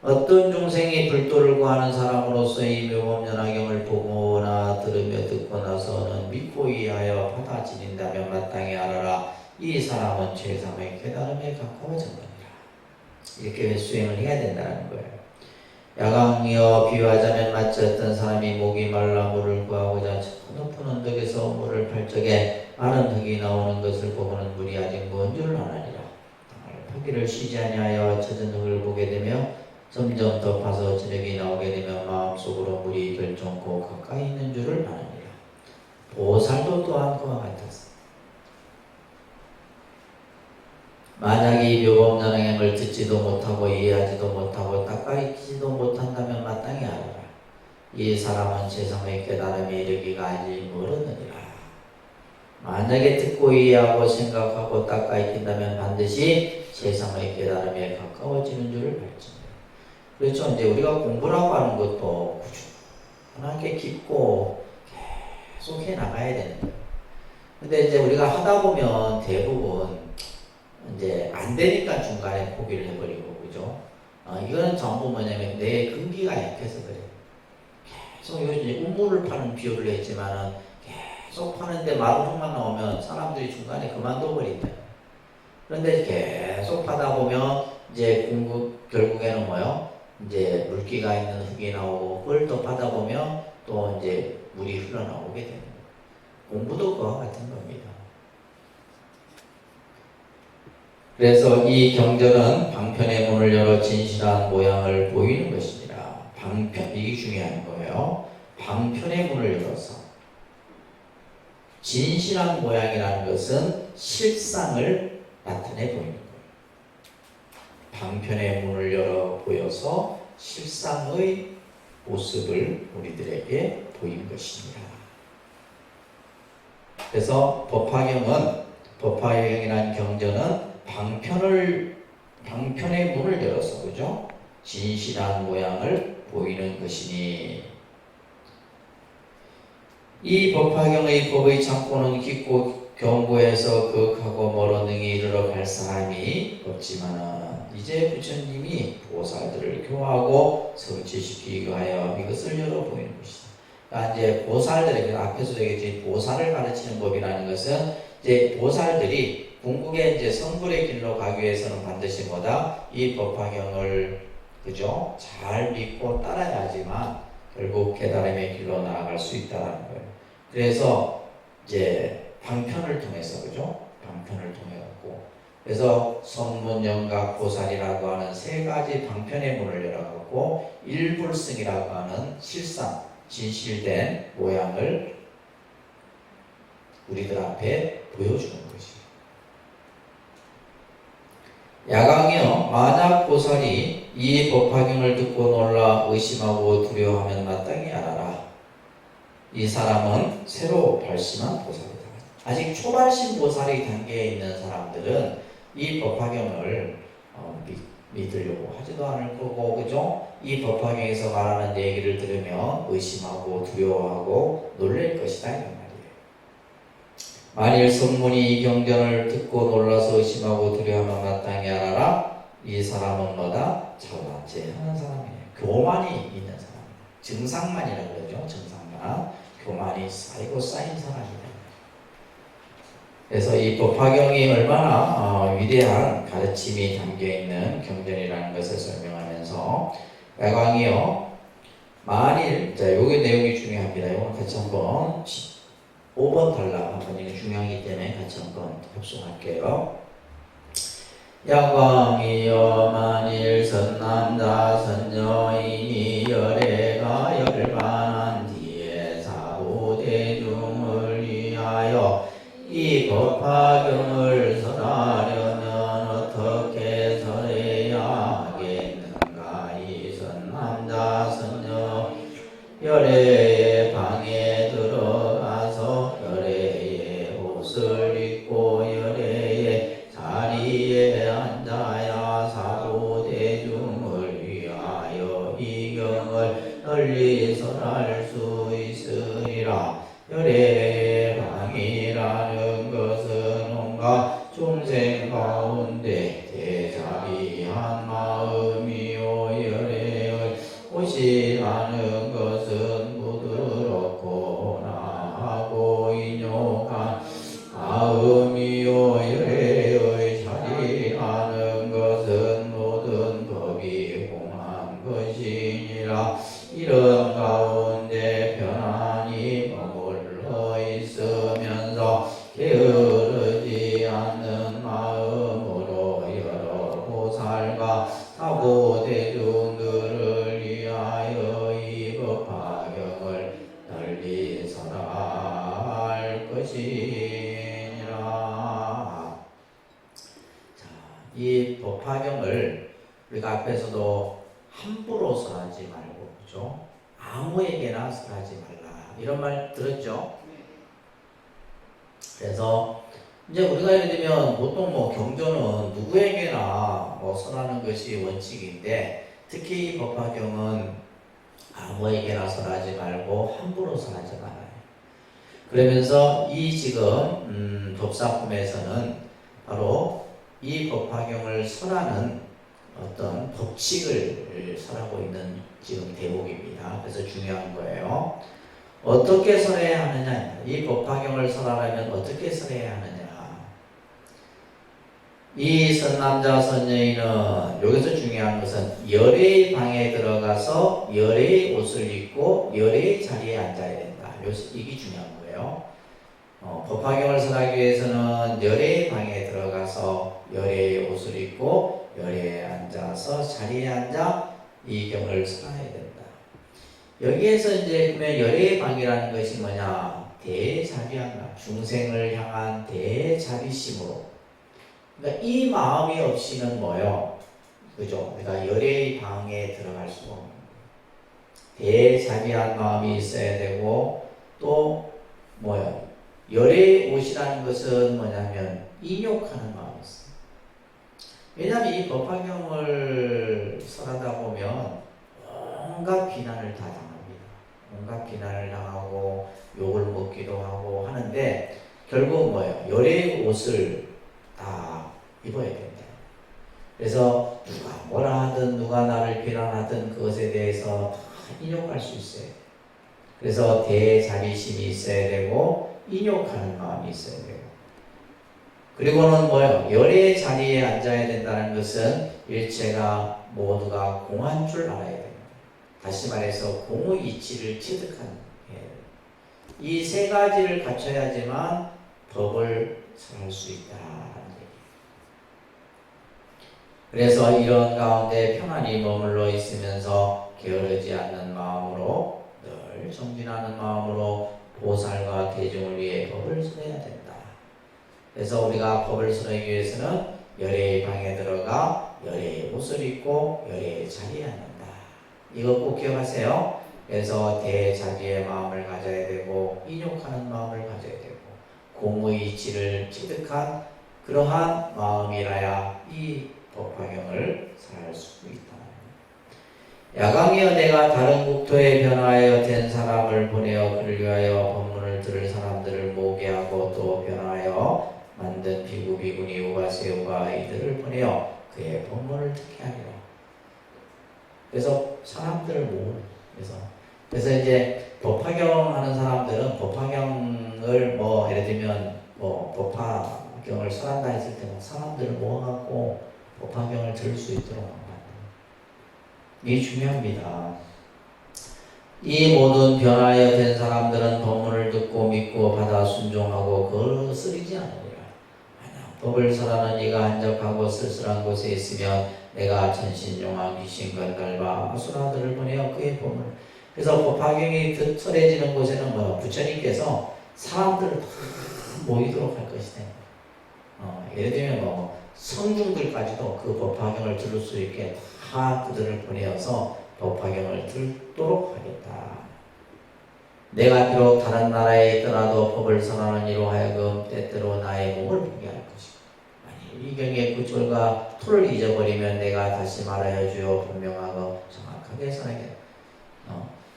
어떤 중생이 불도를 구하는 사람으로서 이 묘법연화경을 보거나 들으며 듣고 나서는 믿고 이해하여 받아들인다면 마땅히 알아라. 이 사람은 최상의 깨달음에 가까워졌느니라. 이렇게 수행을 해야 된다는 거예요. 야광이여 비유하자면 마치 어떤 사람이 목이 말라 물을 구하고자 높은 언덕에서 물을 팔 적에 마른 흙이 나오는 것을 보고는 물이 아직 먼 줄을 아느니라. 포기를 쉬지 아니하여 젖은 흙을 보게 되며 점점 더 파서 저녁이 나오게 되면 마음속으로 물이 결정코 가까이 있는 줄을 아느니라. 보살도 또한 그와 같았습니다. 만약 이 묘법연화경을 듣지도 못하고 이해하지도 못하고 닦아익지도 못한다면 마땅히 알아라. 이 사람은 세상의 깨달음에 이르기가 아직 멀었느니라. 만약에 듣고 이해하고 생각하고 닦아익힌다면 반드시 세상의 깨달음에 가까워지는 줄을 알지니라. 그렇죠. 이제 우리가 공부라고 하는 것도 꾸준하게 깊고 계속 해 나가야 되는 거예요. 근데 이제 우리가 하다 보면 대부분 이제 안 되니까 중간에 포기를 해버리고, 그죠? 이거는 전부 뭐냐면 내 근기가 약해서 그래요. 계속 이제 우물을 파는 비유를 했지만은 계속 파는데 마루흙만 나오면 사람들이 중간에 그만둬 버린다. 그런데 계속 파다 보면 이제 결국에는 뭐요? 이제 물기가 있는 흙이 나오고 그걸 또 파다 보면 또 이제 물이 흘러나오게 되는 거예요. 공부도 그와 같은 겁니다. 그래서 이 경전은 방편의 문을 열어 진실한 모양을 보이는 것이니라. 방편, 이게 중요한 거예요. 방편의 문을 열어서. 진실한 모양이라는 것은 실상을 나타내 보이는 거예요. 방편의 문을 열어 보여서 실상의 모습을 우리들에게 보인 것입니다. 그래서 법화경이라는 경전은 방편의 문을 열어서, 그죠? 진실한 모양을 보이는 것이니, 이 법화경의 법의 창고는 깊고 견고해서 극하고 멀어 능히 이르러 갈 사람이 없지만은 이제 부처님이 보살들을 교화하고 성취시키기 위하여 이것을 열어 보이는 것이다. 그러니까 이제 보살들에게, 앞에서도 얘기했지, 보살을 가르치는 법이라는 것은 이제 보살들이 궁극의 이제 성불의 길로 가기 위해서는 반드시 뭐다? 이 법화경을, 그죠? 잘 믿고 따라야지만 결국 깨달음의 길로 나아갈 수 있다는 거예요. 그래서 이제 방편을 통해서, 그죠? 방편을 통해 갖고, 그래서 성문, 영각, 보살이라고 하는 세 가지 방편의 문을 열어갖고 일불승이라고 하는 실상, 진실된 모양을 우리들 앞에 보여주는 것이. 야광이여, 만약 보살이 이 법화경을 듣고 놀라 의심하고 두려워하면 마땅히 알아라. 이 사람은 새로 발심한 보살이다. 아직 초발심 보살의 단계에 있는 사람들은 이 법화경을 믿으려고 하지도 않을 거고, 그죠? 이 법화경에서 말하는 얘기를 들으면 의심하고 두려워하고 놀랄 것이다, 이런 말이에요. 만일 성문이 이 경전을 듣고 놀라서 의심하고 두려워하면 마땅히 알아라. 이 사람은 뭐다? 자화제하는 사람이에요. 교만이 있는 사람이에요. 증상만이라고 그러죠. 증상만. 교만이 쌓이고 쌓인 사람이다. 그래서 이 법화경이 얼마나 위대한 가르침이 담겨있는 경전이라는 것을 설명하면서, 야광이요, 만일, 자, 요게 내용이 중요합니다. 이거 같이 한번 5번 탈락 한번, 이게 중요하기 때문에 같이 한번 합성할게요. 야광이여, 만일 선남자 선여인이 열애가 열반한 뒤에 사부대중을 위하여 이 법화경을 설하려면 어떻게 설해야 하겠는가? 이 선남자 선녀 열애의 방에 들어가서 열애의 옷을 입고 열애의 자리에 앉아야 사부대중을 위하여 이 경을 널리 설할 수 있으리라. 열애의 방이라는 것은 온갖众生 가운데 대자비한 마음이요, 열애의 옷이라는 것은 부드럽고 나하고 인용한 마음이요, 열애의 자리라는 것은 모든 법이 공한 것이니라. 이런 가운데 편안히 머물러 있으면서 게으르지 않는 마음으로 여러 보살과 사고 대중들을 위하여 이 법화경을 널리 설할 것이니라. 자, 이 법화경을 우리가 앞에서도 함부로 설하지 말고, 그죠? 아무에게나 설하지 말라, 이런 말 들었죠? 그래서 이제 우리가 예를 들면 보통 뭐 경전은 누구에게나 뭐 설하는 것이 원칙인데, 특히 이 법화경은 아무에게나 설하지 말고 함부로 설하지 말아요. 그러면서 이 지금 법사품에서는 바로 이 법화경을 설하는 어떤 법칙을 설하고 있는 지금 대목입니다. 그래서 중요한 거예요. 어떻게 설해야 하느냐? 이 법화경을 설하려면 어떻게 설해야 하느냐? 이 선남자 선여인은, 여기서 중요한 것은 열애의 방에 들어가서 열애의 옷을 입고 열애의 자리에 앉아야 된다. 이게 중요한 거예요. 법화경을 설하기 위해서는 열애의 방에 들어가서 열애의 옷을 입고 열애에 앉아서 자리에 앉아 이 경을 설해야 된다. 여기에서 이제 그러면 열애의 방이라는 것이 뭐냐? 대자비한다. 중생을 향한 대자비심으로. 그러니까 이 마음이 없이는 뭐요? 그죠? 그러니까 열애의 방에 들어갈 수가 없는 거예요. 대자비한 마음이 있어야 되고 또 뭐요? 열애의 옷이라는 것은 뭐냐면 인욕하는 마음이 있어요. 왜냐하면 이 법화경을 설하다 보면 온갖 비난을 다 당합니다. 온갖 비난을 당하고 욕을 먹기도 하고 하는데 결국 뭐예요? 열애의 옷을 다 입어야 된다. 그래서 누가 뭐라 하든 누가 나를 비난하든 그것에 대해서 다 인욕할 수 있어요. 그래서 대자비심이 있어야 되고 인욕하는 마음이 있어야 되고 그리고는 뭐예요? 열애의 자리에 앉아야 된다는 것은 일체가 모두가 공한 줄 알아야 됩니다. 다시 말해서 공의 이치를 취득하는 이 세 가지를 갖춰야지만 법을 설할 수 있다는 얘기예요. 그래서 이런 가운데 편안히 머물러 있으면서 게으르지 않는 마음으로 늘 정진하는 마음으로 보살과 대중을 위해 법을 설해야 된다. 그래서 우리가 법을 설하기 위해서는 열애의 방에 들어가 열애의 옷을 입고 열애의 자리에 앉는다. 이거 꼭 기억하세요. 그래서 대자비의 마음을 가져야 되고 인욕하는 마음을 가져야 되고 공의 이치를 취득한 그러한 마음이라야 이 법화경을 설할 수 있다. 야광이여 내가 다른 국토에 변화하여 된 사람을 보내어 그를 위하여 법문을 들을 사람들을 모게 하고 또 변화하여 만든 비구 비구니 우바세 우바 이들을 보내어 그의 법문을 듣게 하리라. 그래서 사람들을 모으는 그래서 이제 법화경 하는 사람들은 법화경을 뭐 예를 들면 뭐 법화경을 설한다 했을 때 사람들을 모아갖고 법화경을 들을 수 있도록 합니다. 이게 중요합니다. 이 모든 변화에 된 사람들은 법문을 듣고 믿고 받아 순종하고 그걸 쓰리지 않으리라. 법을 설하는 이가 한적하고 쓸쓸한 곳에 있으면 내가 천신용왕 귀신 건달과 아수라들을 보내어 그의 법을 그래서 법화경이 설해지는 곳에는 뭐 부처님께서 사람들을 다 모이도록 할 것이다. 예를 들면 뭐 성중들까지도 그 법화경을 들을 수 있게 다 그들을 보내어서 법화경을 듣도록 하겠다. 내가 비록 다른 나라에 있더라도 법을 선하는 이로 하여금 때때로 나의 몸을 보게 할 것이고 만일 이 경에 구절과 토를 잊어버리면 내가 다시 말하여 주어 분명하고 정확하게 선하게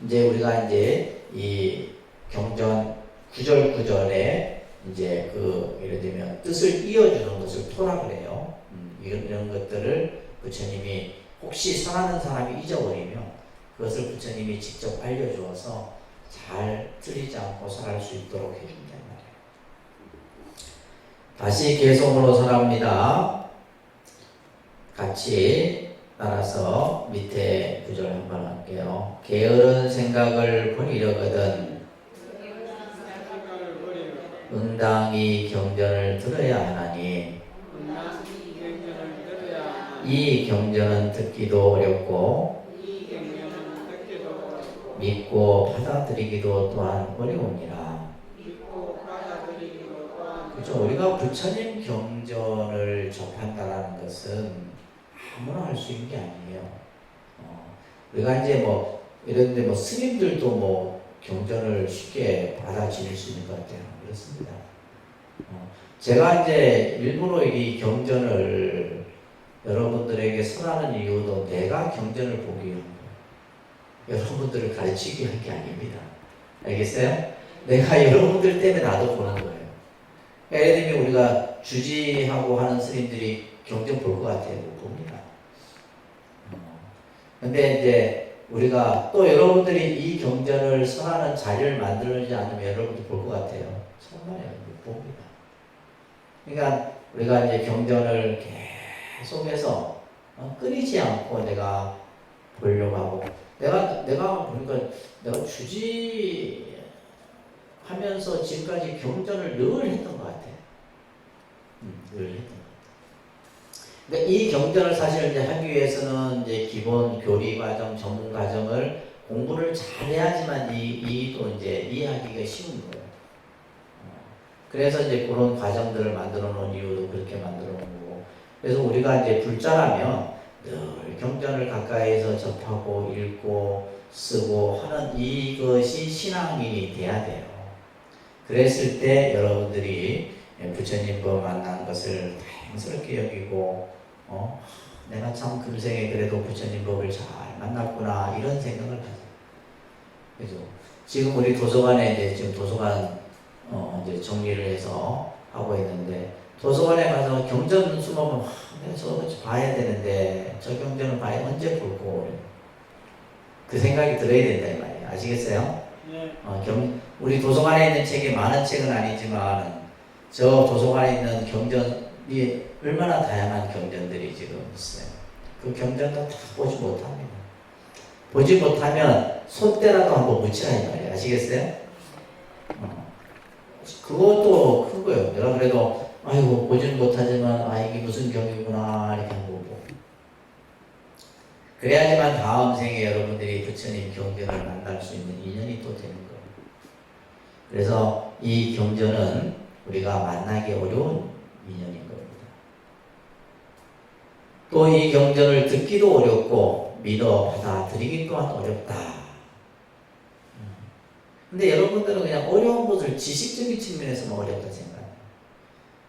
이제 우리가 이제 이 경전 구절 구절에 이제 그 예를 들면 뜻을 이어주는 것을 토라 그래요. 이런 것들을 부처님이 혹시 선하는 사람이 잊어버리면 그것을 부처님이 직접 알려주어서 잘 틀리지 않고 설할 수 있도록 해준다는 말이에요. 다시 개성으로 설합니다. 같이 따라서 밑에 구절 한번 할게요. 게으른 생각을 버리려거든 응당히 경전을 들어야 하나니 이 경전은 듣기도 어렵고 믿고 받아들이기도 또한 어려우니라. 그렇죠. 우리가 부처님 경전을 접한다라는 것은 아무나 할 수 있는 게 아니에요. 우리가 이제 뭐 이런데 뭐 스님들도 뭐 경전을 쉽게 받아들일 수 있는 것 같아요. 그렇습니다. 제가 이제 일부러 이 경전을 여러분들에게 설하는 이유도 내가 경전을 보기 위한 거예요. 여러분들을 가르치기 위한 게 아닙니다. 알겠어요? 내가 여러분들 때문에 나도 보는 거예요. 예를 들면 우리가 주지하고 하는 스님들이 경전 볼 것 같아요. 못 봅니다. 근데 이제 우리가 또 여러분들이 이 경전을 설하는 자리를 만들지 않으면 여러분들 볼 것 같아요. 정말요. 못 봅니다. 그러니까 우리가 이제 경전을 계속해서 끊이지 않고 내가 보려고 하고 내가 보니까 내가 주지 하면서 지금까지 경전을 늘 했던 것 같아. 늘 했던 것 같아. 그러니까 이 경전을 사실 이제 하기 위해서는 이제 기본 교리 과정, 전문 과정을 공부를 잘해야지만 이 또 이제 이해하기가 쉬운 거예요. 그래서 이제 그런 과정들을 만들어 놓은 이유도 그렇게 만들어 놓은 거고. 그래서 우리가 이제 불자라면 늘 경전을 가까이에서 접하고 읽고 쓰고 하는 이것이 신앙이 돼야 돼요. 그랬을 때 여러분들이 부처님과 만난 것을 다행스럽게 여기고 내가 참 금생에 그래도 부처님 법을 잘 만났구나 이런 생각을 하죠. 그죠? 지금 우리 도서관에 이제 지금 도서관 이제 정리를 해서 하고 있는데 도서관에 가서 경전 수업은 내가 저거 봐야 되는데 저 경전을 봐야 언제 볼고 그 생각이 들어야 된다 이 말이에요. 아시겠어요? 네. 우리 도서관에 있는 책이 많은 책은 아니지만 저 도서관에 있는 경전이 얼마나 다양한 경전들이 지금 있어요. 그 경전도 다 보지 못합니다. 보지 못하면 손때라도 한번 묻히라 이 말이에요. 아시겠어요? 그것도 큰 거예요. 내가 그래도 아이고 보지는 못하지만 이게 무슨 경이구나 이렇게 한번 보고 그래야지만 다음 생에 여러분들이 부처님 경전을 만날 수 있는 인연이 또 되는 거예요. 그래서 이 경전은 우리가 만나기 어려운 인연인 겁니다. 또 이 경전을 듣기도 어렵고 믿어 받아들이기 또한 어렵다. 근데 여러분들은 그냥 어려운 것을 지식적인 측면에서만 어렵다 생각해요.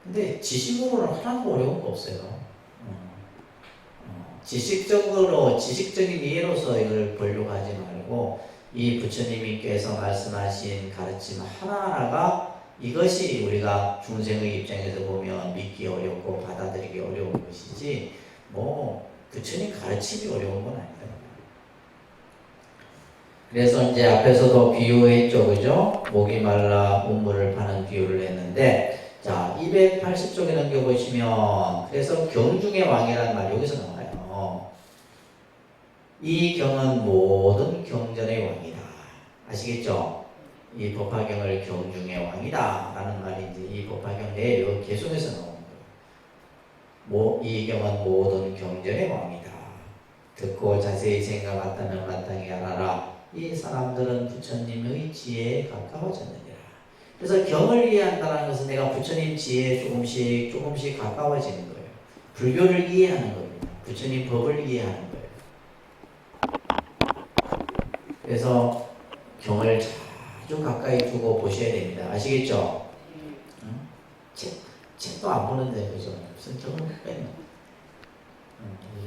근데 지식으로는 하나도 어려운 거 없어요. 지식적인 이해로서 이걸 보려고 하지 말고 이 부처님께서 말씀하신 가르침 하나하나가 이것이 우리가 중생의 입장에서 보면 믿기 어렵고 받아들이기 어려운 것이지 부처님 가르침이 어려운 건 아니다. 그래서 이제 앞에서도 비유했죠, 그죠? 목이 말라 우물을 파는 비유를 했는데, 자, 280쪽에 넘겨보시면, 그래서 경중의 왕이라는 말이 여기서 나와요. 이 경은 모든 경전의 왕이다. 아시겠죠? 이 법화경을 경중의 왕이다. 라는 말이 이제 이 법화경 내에 개송에서 나오는 거예요. 이 경은 모든 경전의 왕이다. 듣고 자세히 생각한다면 마땅히 알아라. 이 사람들은 부처님의 지혜에 가까워졌느니라. 그래서 경을 이해한다는 것은 내가 부처님 지혜에 조금씩 가까워지는 거예요. 불교를 이해하는 겁니다. 부처님 법을 이해하는 거예요. 그래서 경을 자주 가까이 두고 보셔야 됩니다. 아시겠죠? 응? 책도 안 보는데 그죠? 무슨 경을 빼는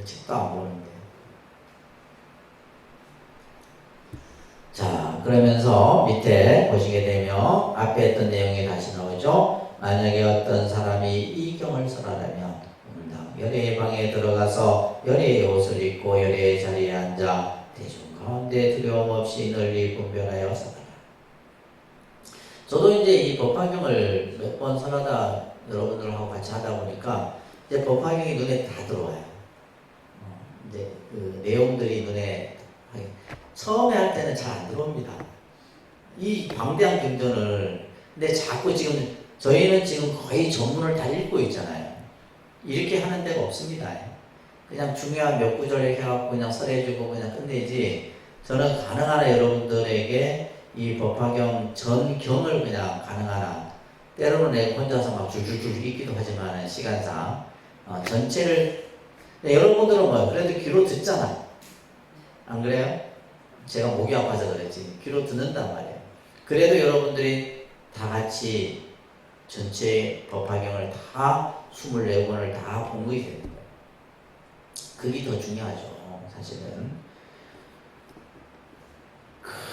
책도 안 보는데. 자, 그러면서 밑에 보시게 되면 앞에 했던 내용이 다시 나오죠. 만약에 어떤 사람이 이 경을 설하려면 열애의 방에 들어가서 열애의 옷을 입고 열애의 자리에 앉아 대중 가운데 두려움 없이 널리 분별하여 설하라. 저도 이제 이 법화경을 몇 번 설하다 여러분들하고 같이 하다 보니까 이제 법화경이 눈에 다 들어와요. 이제 그 내용들이 눈에 처음에 할 때는 잘 안 들어옵니다. 이 방대한 경전을 근데 자꾸 지금 저희는 지금 거의 전문을 다 읽고 있잖아요. 이렇게 하는 데가 없습니다. 그냥 중요한 몇 구절 이렇게 해갖고 그냥 설해주고 그냥 끝내지. 저는 가능한 한 여러분들에게 이 법화경 전경을 그냥 가능한 한 때로는 내가 혼자서 막 줄줄줄 읽기도 하지만 시간상 전체를 여러분들은 그래도 귀로 듣잖아. 안 그래요? 제가 목이 아파서 그랬지. 귀로 듣는단 말이에요. 그래도 여러분들이 다 같이 전체 법화경을 다 24권을 다 공부해야 되는 거예요. 그게 더 중요하죠. 사실은.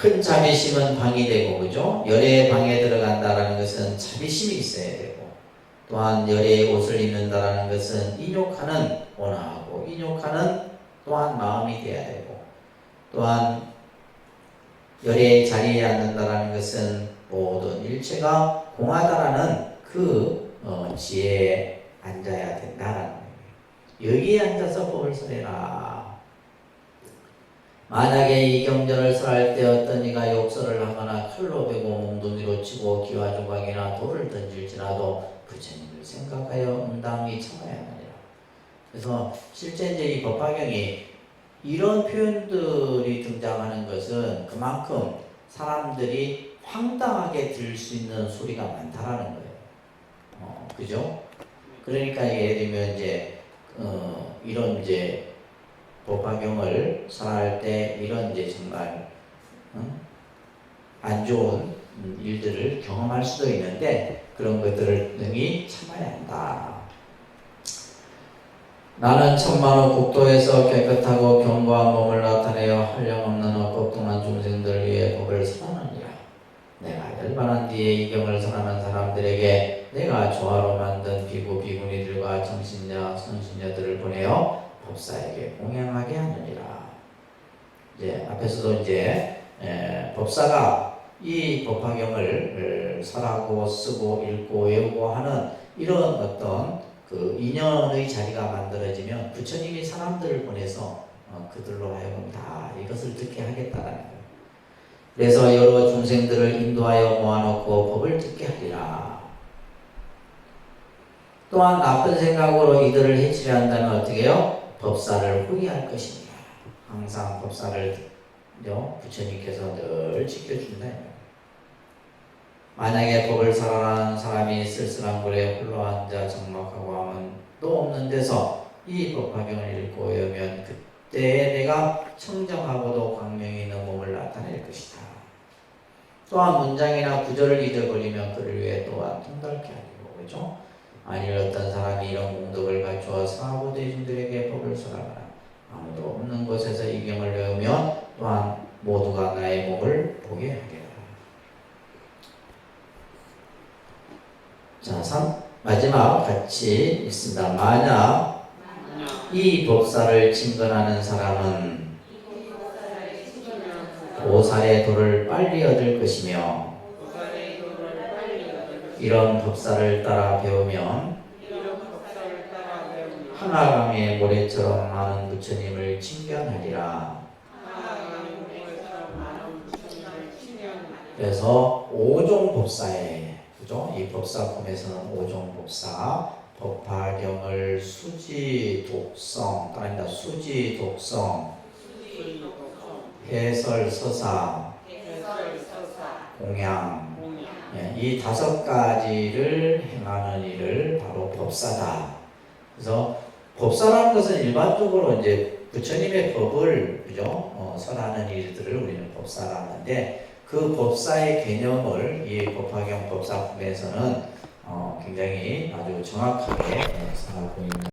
큰 자비심은 방이 되고, 그죠? 열애의 방에 들어간다라는 것은 자비심이 있어야 되고, 또한 열애의 옷을 입는다라는 것은 인욕하는 원하고, 인욕하는 또한 마음이 돼야 되고, 또한 열애의 자리에 앉는다라는 것은 모든 일체가 공하다라는 그 지혜에 앉아야 된다라는 거예요. 여기에 앉아서 법을 설해라. 만약에 이 경전을 설할 때 어떤 이가 욕설을 하거나 칼로 베고 몽둥이로 치고 기와 조각이나 돌을 던질지라도 부처님을 생각하여 응당히 참아야 하니라. 그래서 실제 이제 이 법화경이 이런 표현들이 등장하는 것은 그만큼 사람들이 황당하게 들을 수 있는 소리가 많다라는 거예요. 그죠? 그러니까 예를 들면 이제 이런 이제 법화경을 설할 때 이런 이제 정말 안 좋은 일들을 경험할 수도 있는데 그런 것들을 능히 참아야 한다. 나는 천만의 국토에서 깨끗하고 견고한 몸을 나타내어 한량없는 엇곡동한 중생들 위해 법을 설하느니라. 내가 열반한 뒤에 이 경을 설하는 사람들에게 내가 조화로 만든 비구 비구니들과 정신녀 선신녀들을 보내어 법사에게 공양하게 하느니라. 이제 앞에서도 이제 법사가 이 법화경을 설하고 쓰고 읽고 외우고 하는 이런 어떤 그 인연의 자리가 만들어지면 부처님이 사람들을 보내서 그들로 하여금 다 이것을 듣게 하겠다라는 거예요. 그래서 여러 중생들을 인도하여 모아놓고 법을 듣게 하리라. 또한 나쁜 생각으로 이들을 해치려 한다면 어떻게 해요? 법사를 호위할 것입니다. 항상 법사를 부처님께서 늘 지켜준다. 만약에 법을 설하는 사람이 쓸쓸한 굴에 홀로 앉아 적막하고 하면 또 없는 데서 이 법화경을 읽고 외우면 그때에 내가 청정하고도 광명이 있는 몸을 나타낼 것이다. 또한 문장이나 구절을 잊어버리면 그를 위해 또한 통달케 하리고, 그죠? 만일 어떤 사람이 이런 공덕을 갖추어 사부 대중들에게 법을 설하거나 아무도 없는 곳에서 이 경을 외우면 또한 모두가 나의 몸을 보게 하리라. 자, 마지막 같이 읽습니다. 만약 이 법사를 친근하는 사람은 보살의 도를 빨리 얻을 것이며 이런 법사를 따라 배우면 하나강의 모래처럼 많은 부처님을 칭견하리라. 그래서 오종 법사에, 그죠? 이 법사품에서는 오종 법사, 법화경을 수지 독성, 아니다, 수지 독성, 해설 서사, 공양, 이 5가지를 행하는 일을 바로 법사다. 그래서 법사라는 것은 일반적으로 이제 부처님의 법을, 그죠? 설하는 일들을 우리는 법사라 하는데 그 법사의 개념을 이 법화경 법사품에서는 굉장히 아주 정확하게 설하고 있는